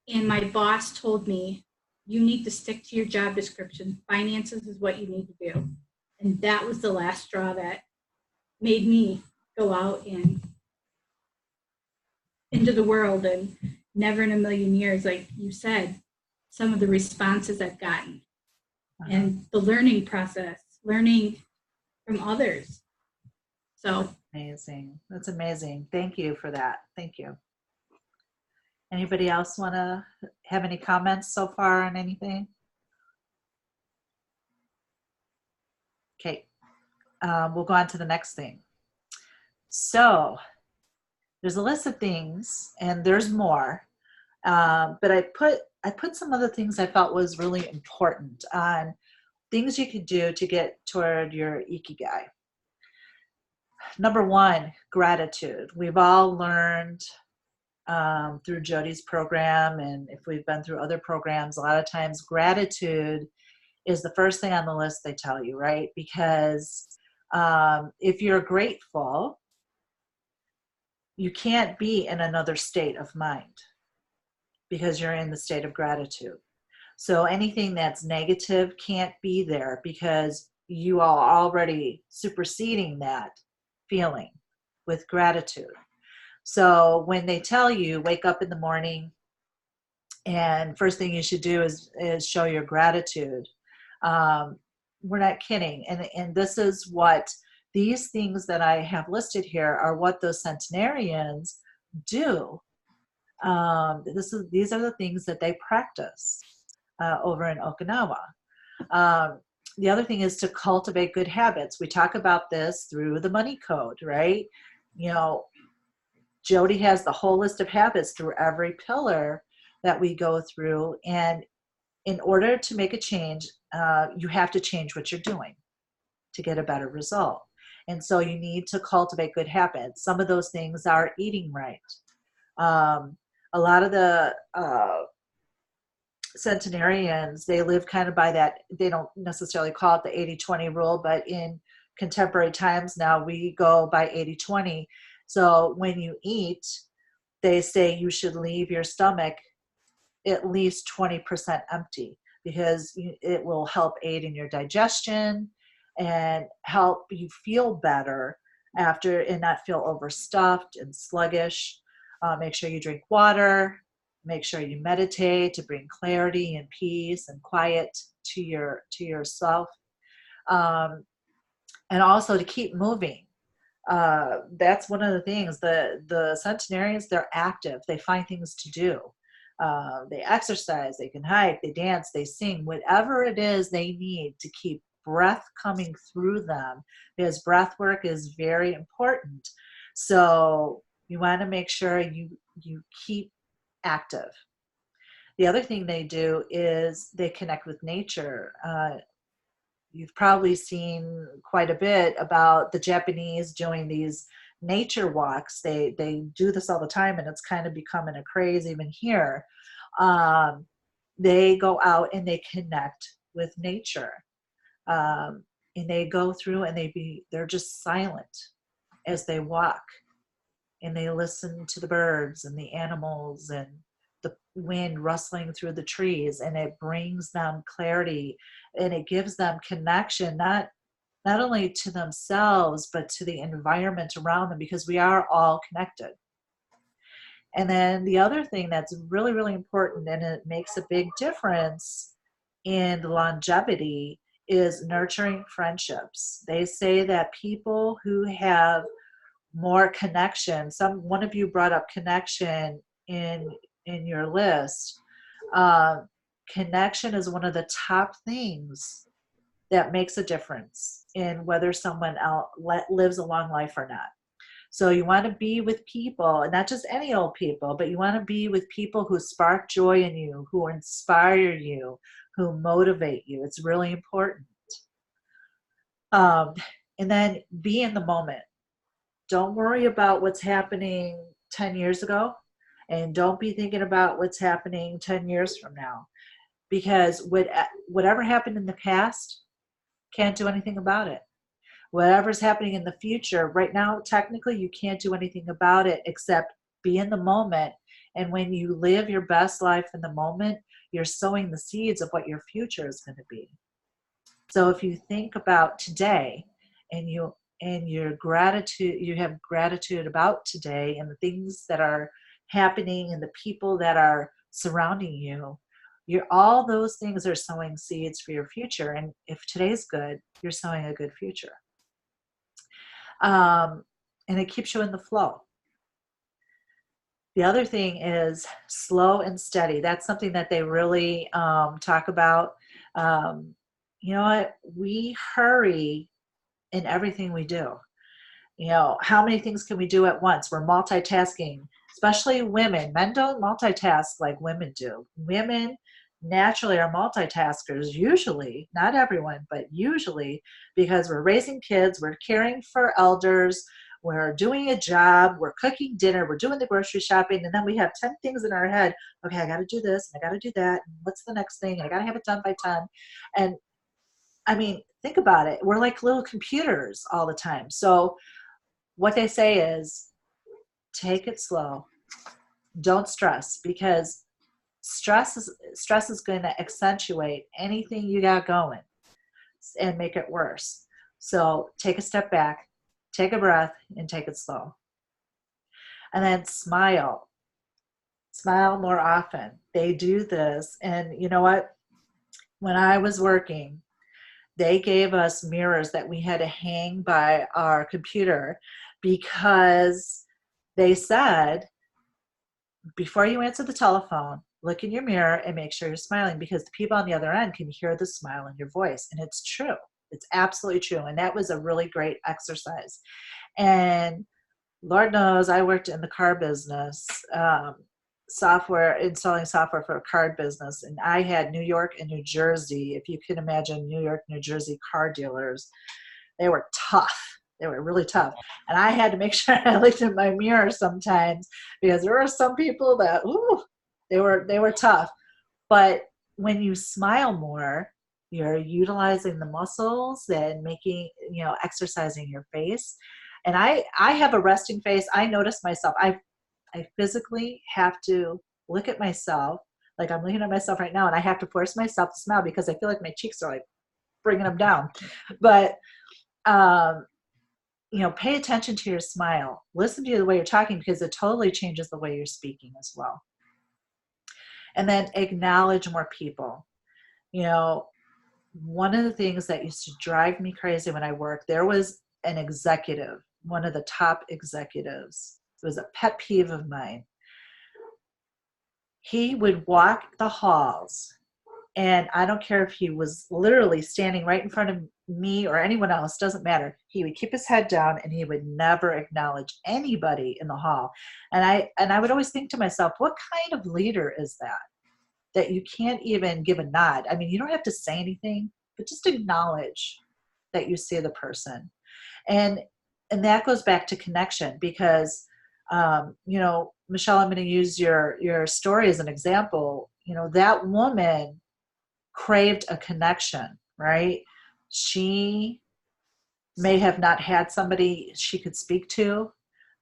And my boss told me, you need to stick to your job description. Finances is what you need to do. And that was the last straw that made me go out and into the world. And never in a million years, like you said, some of the responses I've gotten and the learning process, learning from others. So amazing. That's amazing. Thank you for that. Thank you. Anybody else want to have any comments so far on anything? Okay, we'll go on to the next thing. So there's a list of things, and there's more, but I put some other things I felt was really important on things you could do to get toward your Ikigai. Number one, gratitude. We've all learned through Jody's program, and if we've been through other programs, a lot of times gratitude is the first thing on the list they tell you, right? Because if you're grateful, you can't be in another state of mind because you're in the state of gratitude. So anything that's negative can't be there because you are already superseding that feeling with gratitude. So when they tell you wake up in the morning and first thing you should do is show your gratitude, we're not kidding. And this is what these things that I have listed here are what those centenarians do. These are the things that they practice over in Okinawa. The other thing is to cultivate good habits. We talk about this through the money code, right? Jody has the whole list of habits through every pillar that we go through. And in order to make a change, you have to change what you're doing to get a better result. And so you need to cultivate good habits. Some of those things are eating right. A lot of the centenarians, they live kind of by that, they don't necessarily call it the 80-20 rule, but in contemporary times now we go by 80-20. So when you eat, they say you should leave your stomach at least 20% empty because it will help aid in your digestion and help you feel better after and not feel overstuffed and sluggish. Make sure you drink water. Make sure you meditate to bring clarity and peace and quiet to yourself And also to keep moving. That's one of the things. The centenarians, they're active. They find things to do. They exercise, they can hike, they dance, they sing, whatever it is they need to keep breath coming through them, because breath work is very important. So you want to make sure you keep active. The other thing they do is they connect with nature. You've probably seen quite a bit about the Japanese doing these nature walks. They do this all the time, and it's kind of becoming a craze even here. They go out and they connect with nature, and they go through and they're just silent as they walk, and they listen to the birds and the animals and the wind rustling through the trees, and it brings them clarity, and it gives them connection, not only to themselves but to the environment around them, because we are all connected. And then the other thing that's really, really important, and it makes a big difference in longevity, is nurturing friendships. They say that people who have more connection, one of you brought up connection in your list. Connection is one of the top things that makes a difference in whether someone else lives a long life or not. So you want to be with people, and not just any old people, but you want to be with people who spark joy in you, who inspire you, who motivate you. It's really important. And then be in the moment. Don't worry about what's happening 10 years ago, and don't be thinking about what's happening 10 years from now, because whatever happened in the past, can't do anything about it. Whatever's happening in the future, right now, technically, you can't do anything about it except be in the moment. And when you live your best life in the moment, you're sowing the seeds of what your future is going to be. So if you think about today, and you have gratitude about today and the things that are happening and the people that are surrounding you, all those things are sowing seeds for your future. And if today's good, you're sowing a good future. And it keeps you in the flow. The other thing is slow and steady. That's something that they really talk about. You know what? We hurry in everything we do. You know, how many things can we do at once? We're multitasking, especially women. Men don't multitask like women do. Women naturally are multitaskers, usually, not everyone, but usually, because we're raising kids, we're caring for elders, we're doing a job, we're cooking dinner, we're doing the grocery shopping, and then we have 10 things in our head. Okay, I got to do this, and I got to do that, and what's the next thing? And I got to have it done by 10. And I mean, think about it. We're like little computers all the time. So what they say is, take it slow. Don't stress, because stress is going to accentuate anything you got going and make it worse. So take a step back, take a breath, and take it slow. And then smile. Smile more often. They do this. And you know what? When I was working, they gave us mirrors that we had to hang by our computer, because they said, before you answer the telephone, look in your mirror and make sure you're smiling, because the people on the other end can hear the smile in your voice. And it's true. It's absolutely true. And that was a really great exercise. And Lord knows I worked in the car business, installing software for a car business. And I had New York and New Jersey. If you can imagine New York, New Jersey car dealers, they were tough. They were really tough. And I had to make sure I looked in my mirror sometimes, because there were some people that, they were tough. But when you smile more, you're utilizing the muscles and exercising your face. And I have a resting face. I notice myself. I physically have to look at myself, like I'm looking at myself right now, and I have to force myself to smile, because I feel like my cheeks are like bringing them down. But pay attention to your smile. Listen to the way you're talking, because it totally changes the way you're speaking as well. And then acknowledge more people. one of the things that used to drive me crazy when I worked, there was an executive, one of the top executives. It was a pet peeve of mine. He would walk the halls, and I don't care if he was literally standing right in front of me or anyone else, doesn't matter. He would keep his head down and he would never acknowledge anybody in the hall. And I would always think to myself, what kind of leader is that? That you can't even give a nod. I mean, you don't have to say anything, but just acknowledge that you see the person. And that goes back to connection, because you know, Michelle, I'm going to use your story as an example. You know, that woman craved a connection, right? She may have not had somebody she could speak to.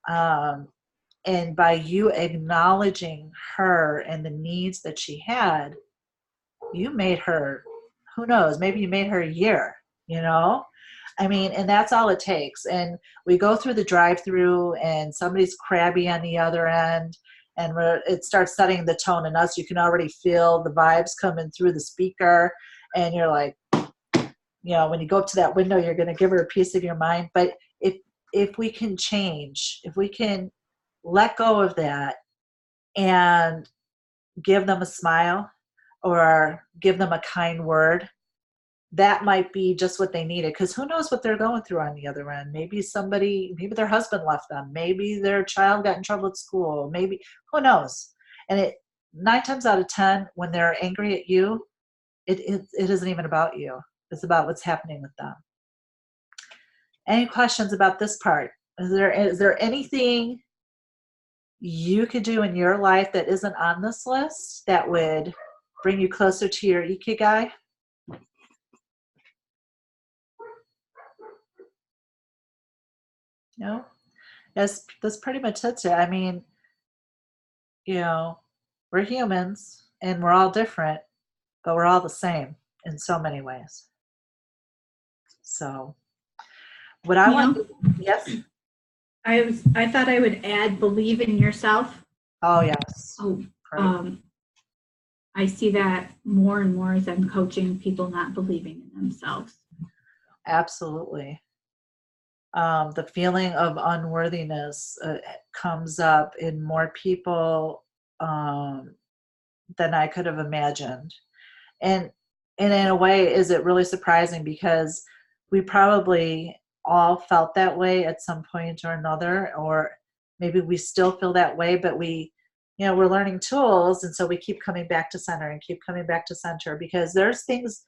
And by you acknowledging her and the needs that she had, you made her, who knows, maybe you made her a year, you know? I mean, and that's all it takes. And we go through the drive-through and somebody's crabby on the other end, and it starts setting the tone in us. You can already feel the vibes coming through the speaker, and you're like, you know, when you go up to that window, you're going to give her a piece of your mind. But if we can change, if we can let go of that and give them a smile or give them a kind word, that might be just what they needed. Because who knows what they're going through on the other end. Maybe maybe their husband left them. Maybe their child got in trouble at school. Maybe, who knows? And 9 times out of 10, when they're angry at you, it isn't even about you. It's about what's happening with them. Any questions about this part? Is there anything you could do in your life that isn't on this list that would bring you closer to your Ikigai? No? That's pretty much it. I mean, you know, we're humans and we're all different, but we're all the same in so many ways. So what I want, yes? I thought I would add believe in yourself. Oh, yes. Oh, Right. I see that more and more as I'm coaching people not believing in themselves. Absolutely. The feeling of unworthiness comes up in more people than I could have imagined. And in a way, is it really surprising, because we probably all felt that way at some point or another, or maybe we still feel that way, but we're learning tools, and so we keep coming back to center and keep coming back to center, because there's things,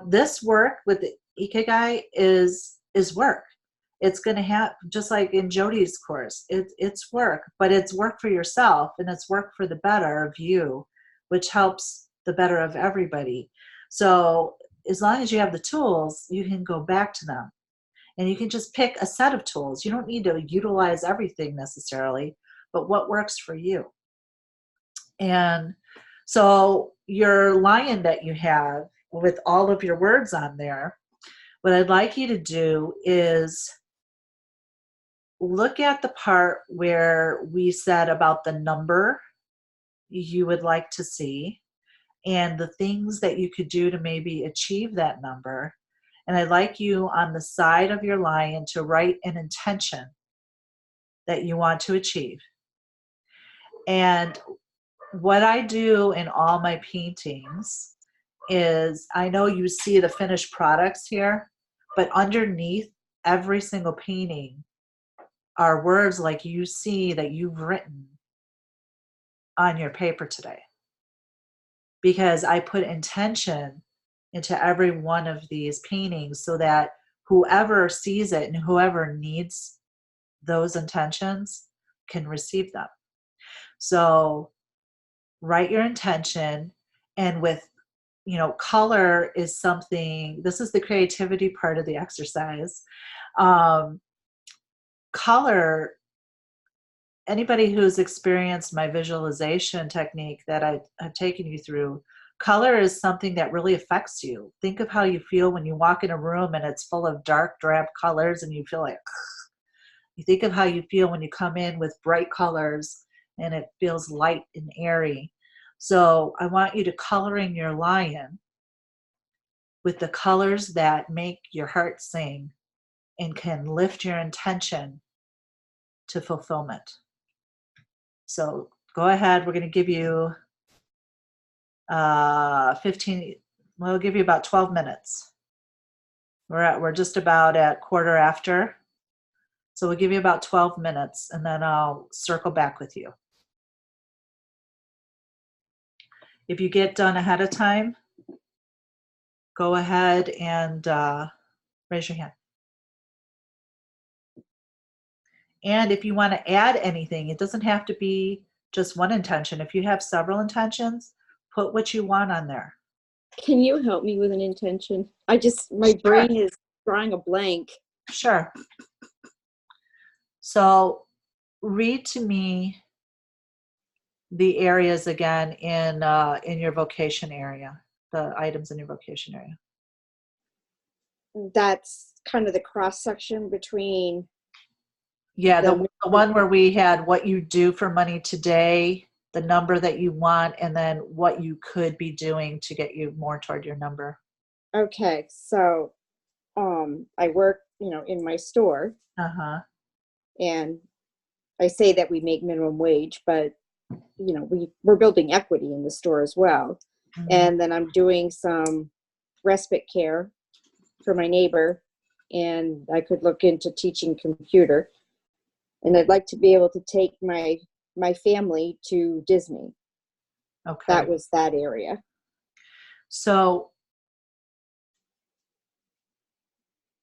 this work with the Ikigai is work. It's going to have, just like in Jody's course, it's work, but it's work for yourself, and it's work for the better of you, which helps the better of everybody. So as long as you have the tools, you can go back to them, and you can just pick a set of tools. You don't need to utilize everything necessarily, but what works for you. And so your lion that you have with all of your words on there, what I'd like you to do is look at the part where we said about the number you would like to see and the things that you could do to maybe achieve that number. And I'd like you on the side of your lion to write an intention that you want to achieve. And what I do in all my paintings is, I know you see the finished products here, but underneath every single painting are words like you see that you've written on your paper today. Because I put intention into every one of these paintings so that whoever sees it and whoever needs those intentions can receive them. So write your intention, and with, color is something, this is the creativity part of the exercise. Color, anybody who's experienced my visualization technique that I've taken you through, color is something that really affects you. Think of how you feel when you walk in a room and it's full of dark, drab colors and you feel like, you think of how you feel when you come in with bright colors and it feels light and airy. So I want you to color in your lion with the colors that make your heart sing and can lift your intention to fulfillment. So go ahead. We're going to give you 15, we'll give you about 12 minutes. We're just about at quarter after. So we'll give you about 12 minutes and then I'll circle back with you. If you get done ahead of time, go ahead and raise your hand. And if you want to add anything, it doesn't have to be just one intention. If you have several intentions, put what you want on there. Can you help me with an intention? My brain is drawing a blank. Sure. So read to me the areas again in your vocation area, the items in your vocation area. That's kind of the cross section between. Yeah, the one where we had what you do for money today, the number that you want, and then what you could be doing to get you more toward your number. Okay, so I work, in my store, and I say that we make minimum wage, but we're building equity in the store as well. Mm-hmm. And then I'm doing some respite care for my neighbor, and I could look into teaching computer. And I'd like to be able to take my family to Disney. Okay. That was that area. So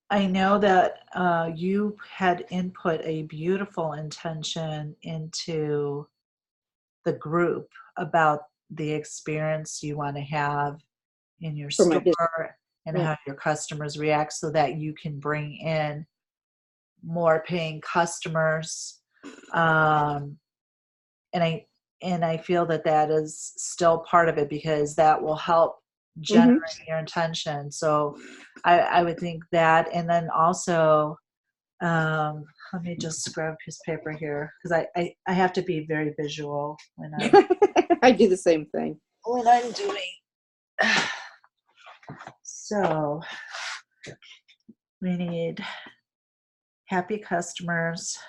I know that you had input a beautiful intention into the group about the experience you want to have in your For my store and how your customers react so that you can bring in more paying customers. And I feel that is still part of it because that will help generate your intention. So I would think that, and then also, let me just grab a piece of paper here because I have to be very visual when I do the same thing. when I'm doing. So we need happy customers,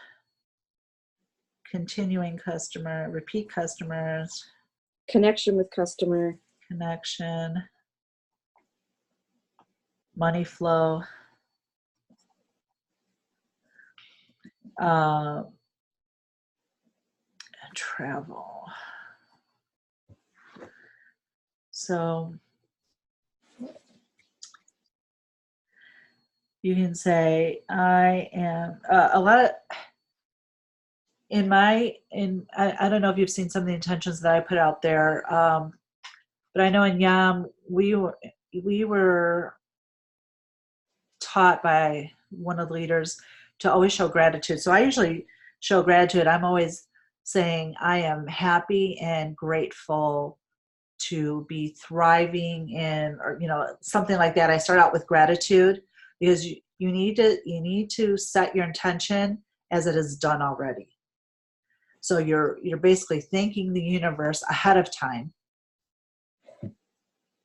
continuing customer, repeat customers, Connection with customer. connection, money flow, travel. So you can say, I am a lot of, I don't know if you've seen some of the intentions that I put out there, but I know in YAM, we were taught by one of the leaders to always show gratitude. So I usually show gratitude. I'm always saying I am happy and grateful to be thriving in, or something like that. I start out with gratitude because you need to set your intention as it is done already. So you're basically thanking the universe ahead of time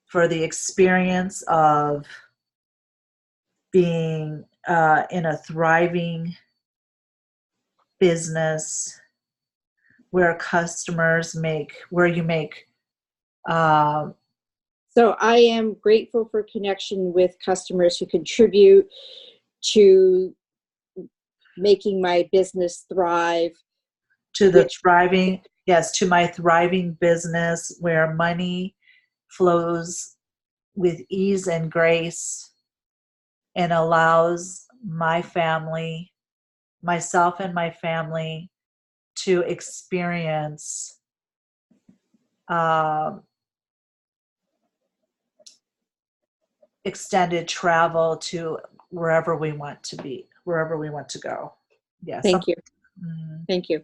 for the experience of being in a thriving business where you make. So I am grateful for connection with customers who contribute to making my business thrive. To my thriving business where money flows with ease and grace and allows myself and my family to experience extended travel to wherever we want to go. Yeah. Thank you. Thank you.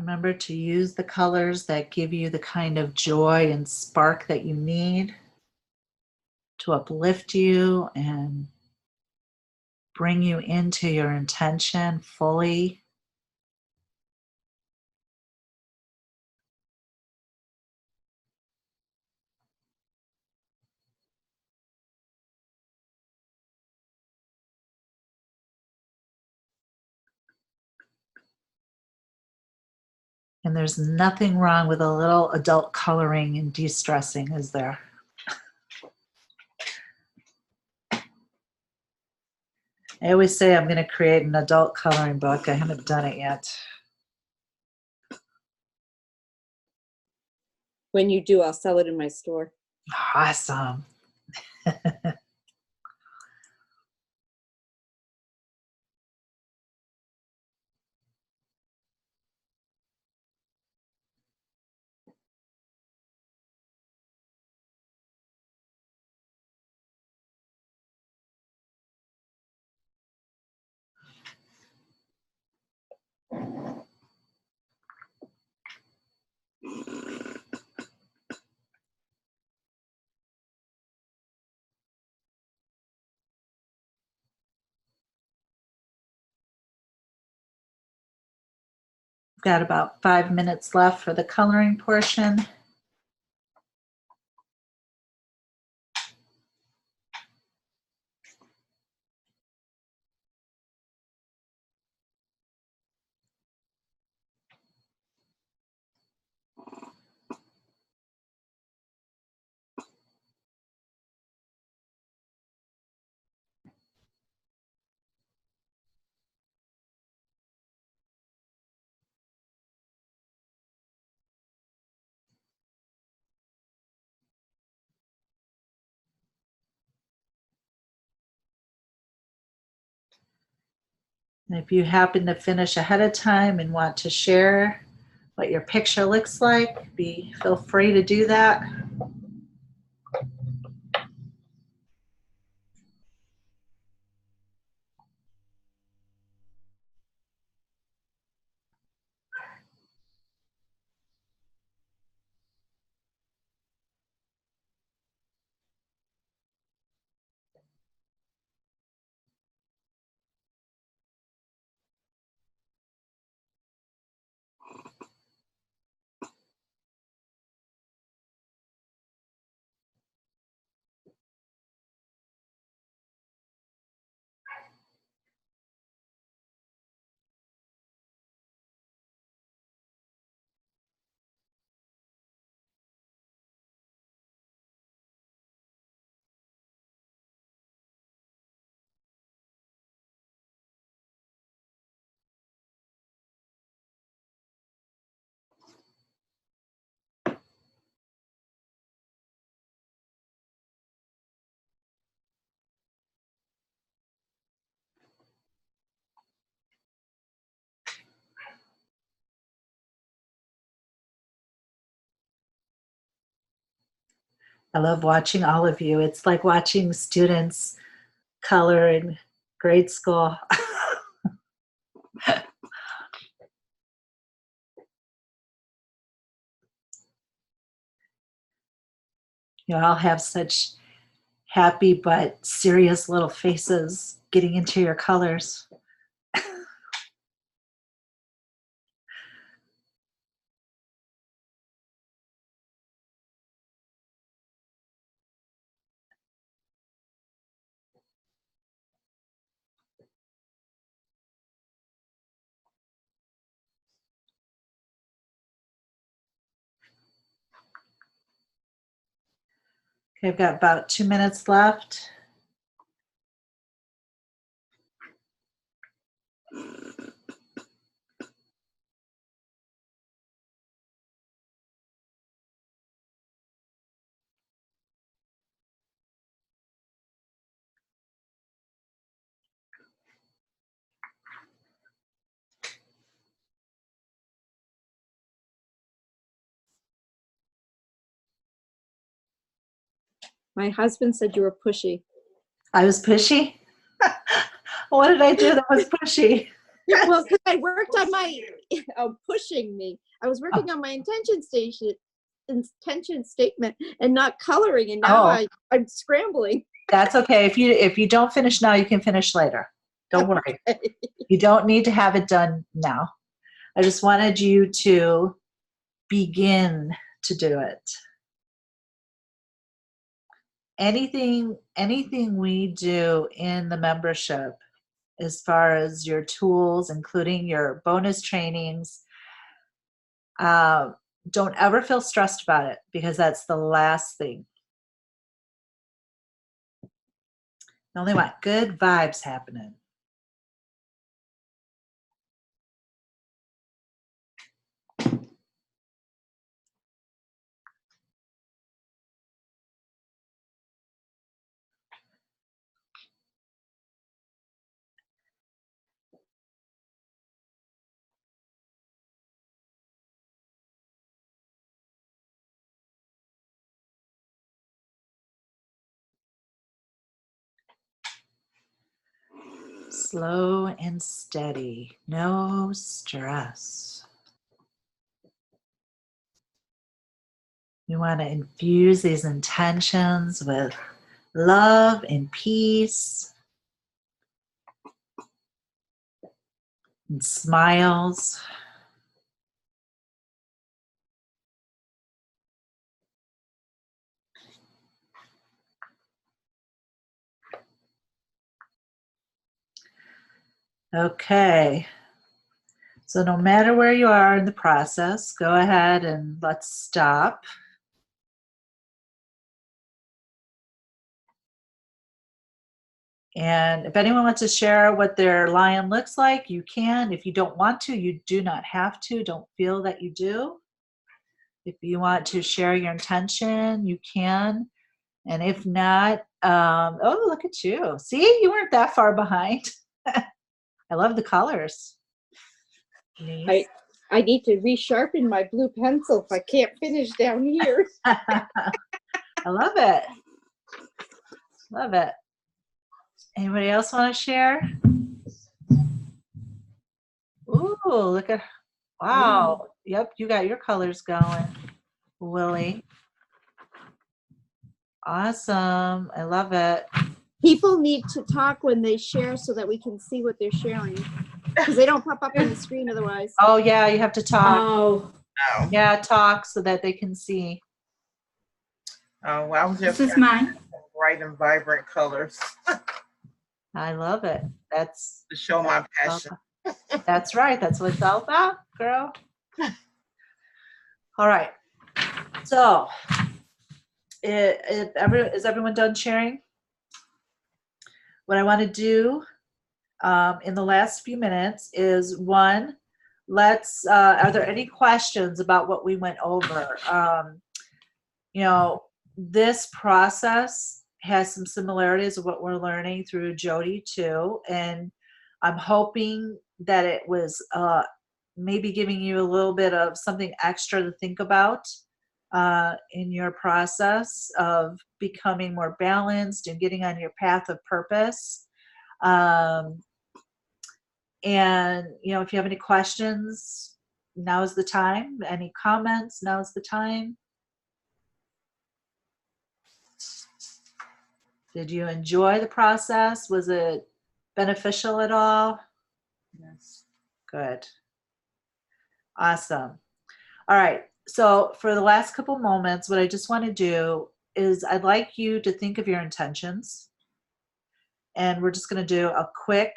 Remember to use the colors that give you the kind of joy and spark that you need to uplift you and bring you into your intention fully. And there's nothing wrong with a little adult coloring and de-stressing, is there? I always say I'm going to create an adult coloring book. I haven't done it yet. When you do, I'll sell it in my store. Awesome. Got about 5 minutes left for the coloring portion. And if you happen to finish ahead of time and want to share what your picture looks like, feel free to do that. I love watching all of you. It's like watching students color in grade school. You all have such happy but serious little faces getting into your colors. Okay, I've got about 2 minutes left. My husband said you were pushy. I was pushy? What did I do that was pushy? Well, because I worked on my pushing me. I was working on my intention statement and not coloring, and now I'm scrambling. That's okay. If you don't finish now, you can finish later. Don't worry. You don't need to have it done now. I just wanted you to begin to do it. Anything we do in the membership, as far as your tools, including your bonus trainings, don't ever feel stressed about it, because that's the last thing. You only want good vibes happening. Slow and steady, no stress. You want to infuse these intentions with love and peace and smiles. Okay. So no matter where you are in the process, go ahead and let's stop. And if anyone wants to share what their lion looks like, you can. If you don't want to, you do not have to. Don't feel that you do. If you want to share your intention, you can. And if not, oh, look at you. See, you weren't that far behind. I love the colors. Nice. I need to resharpen my blue pencil if I can't finish down here. I love it. Love it. Anybody else want to share? Ooh, look at, wow. Yep, you got your colors going, Willie. Awesome. I love it. People need to talk when they share so that we can see what they're sharing, because they don't pop up on the screen otherwise. Oh, yeah, you have to talk. Oh, Yeah, talk so that they can see. Oh, well, I was just this is mine. bright and vibrant colors I love it. That's to show my passion. That's right. That's what it's all about, girl. All right. So, is everyone done sharing? What I want to do in the last few minutes is, one, are there any questions about what we went over? You know, this process has some similarities of what we're learning through Jody too, and I'm hoping that it was maybe giving you a little bit of something extra to think about in your process of becoming more balanced and getting on your path of purpose. And, you know, if you have any questions, now's the time. Any comments, now's the time. Did you enjoy the process? Was it beneficial at all? Yes. Good. Awesome. All right. So for the last couple moments, what I just want to do is I'd like you to think of your intentions. And we're just going to do a quick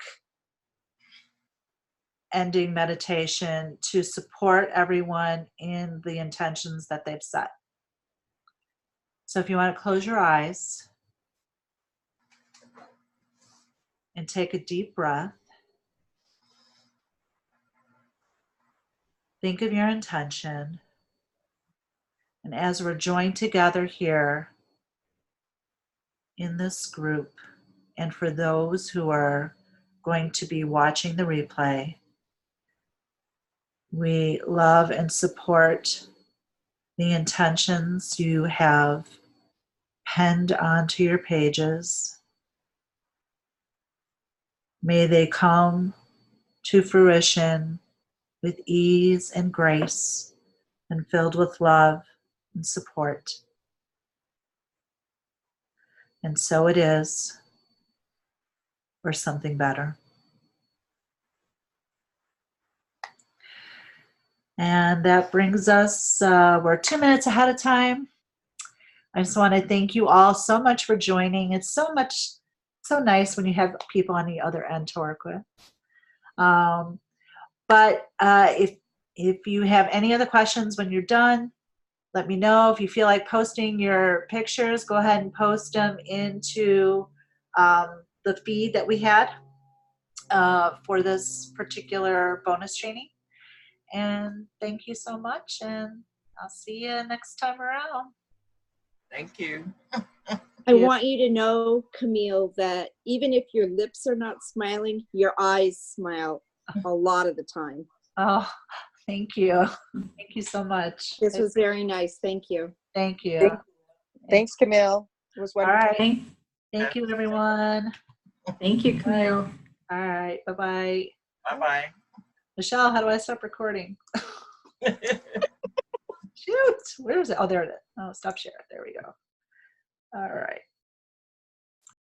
ending meditation to support everyone in the intentions that they've set. So if you want to close your eyes and take a deep breath, think of your intention. And as we're joined together here in this group, and for those who are going to be watching the replay, we love and support the intentions you have penned onto your pages. May they come to fruition with ease and grace and filled with love and support. And so it is, or something better. And that brings us, we're 2 minutes ahead of time. I just want to thank you all so much for joining. It's so nice when you have people on the other end to work with. But if you have any other questions when you're done, let me know. If you feel like posting your pictures, go ahead and post them into the feed that we had for this particular bonus training. And thank you so much, and I'll see you next time around. Thank you. I want you to know, Camille, that even if your lips are not smiling, your eyes smile a lot of the time. Oh, thank you. Thank you so much. This was very nice. Thank you. Thank you. Thanks, Camille. It was All wonderful. right. Thank you, everyone. Thank you, Camille. All right. Bye-bye. Bye-bye. Michelle, how do I stop recording? Shoot. Where is it? Oh, there it is. Oh, stop share. There we go. All right.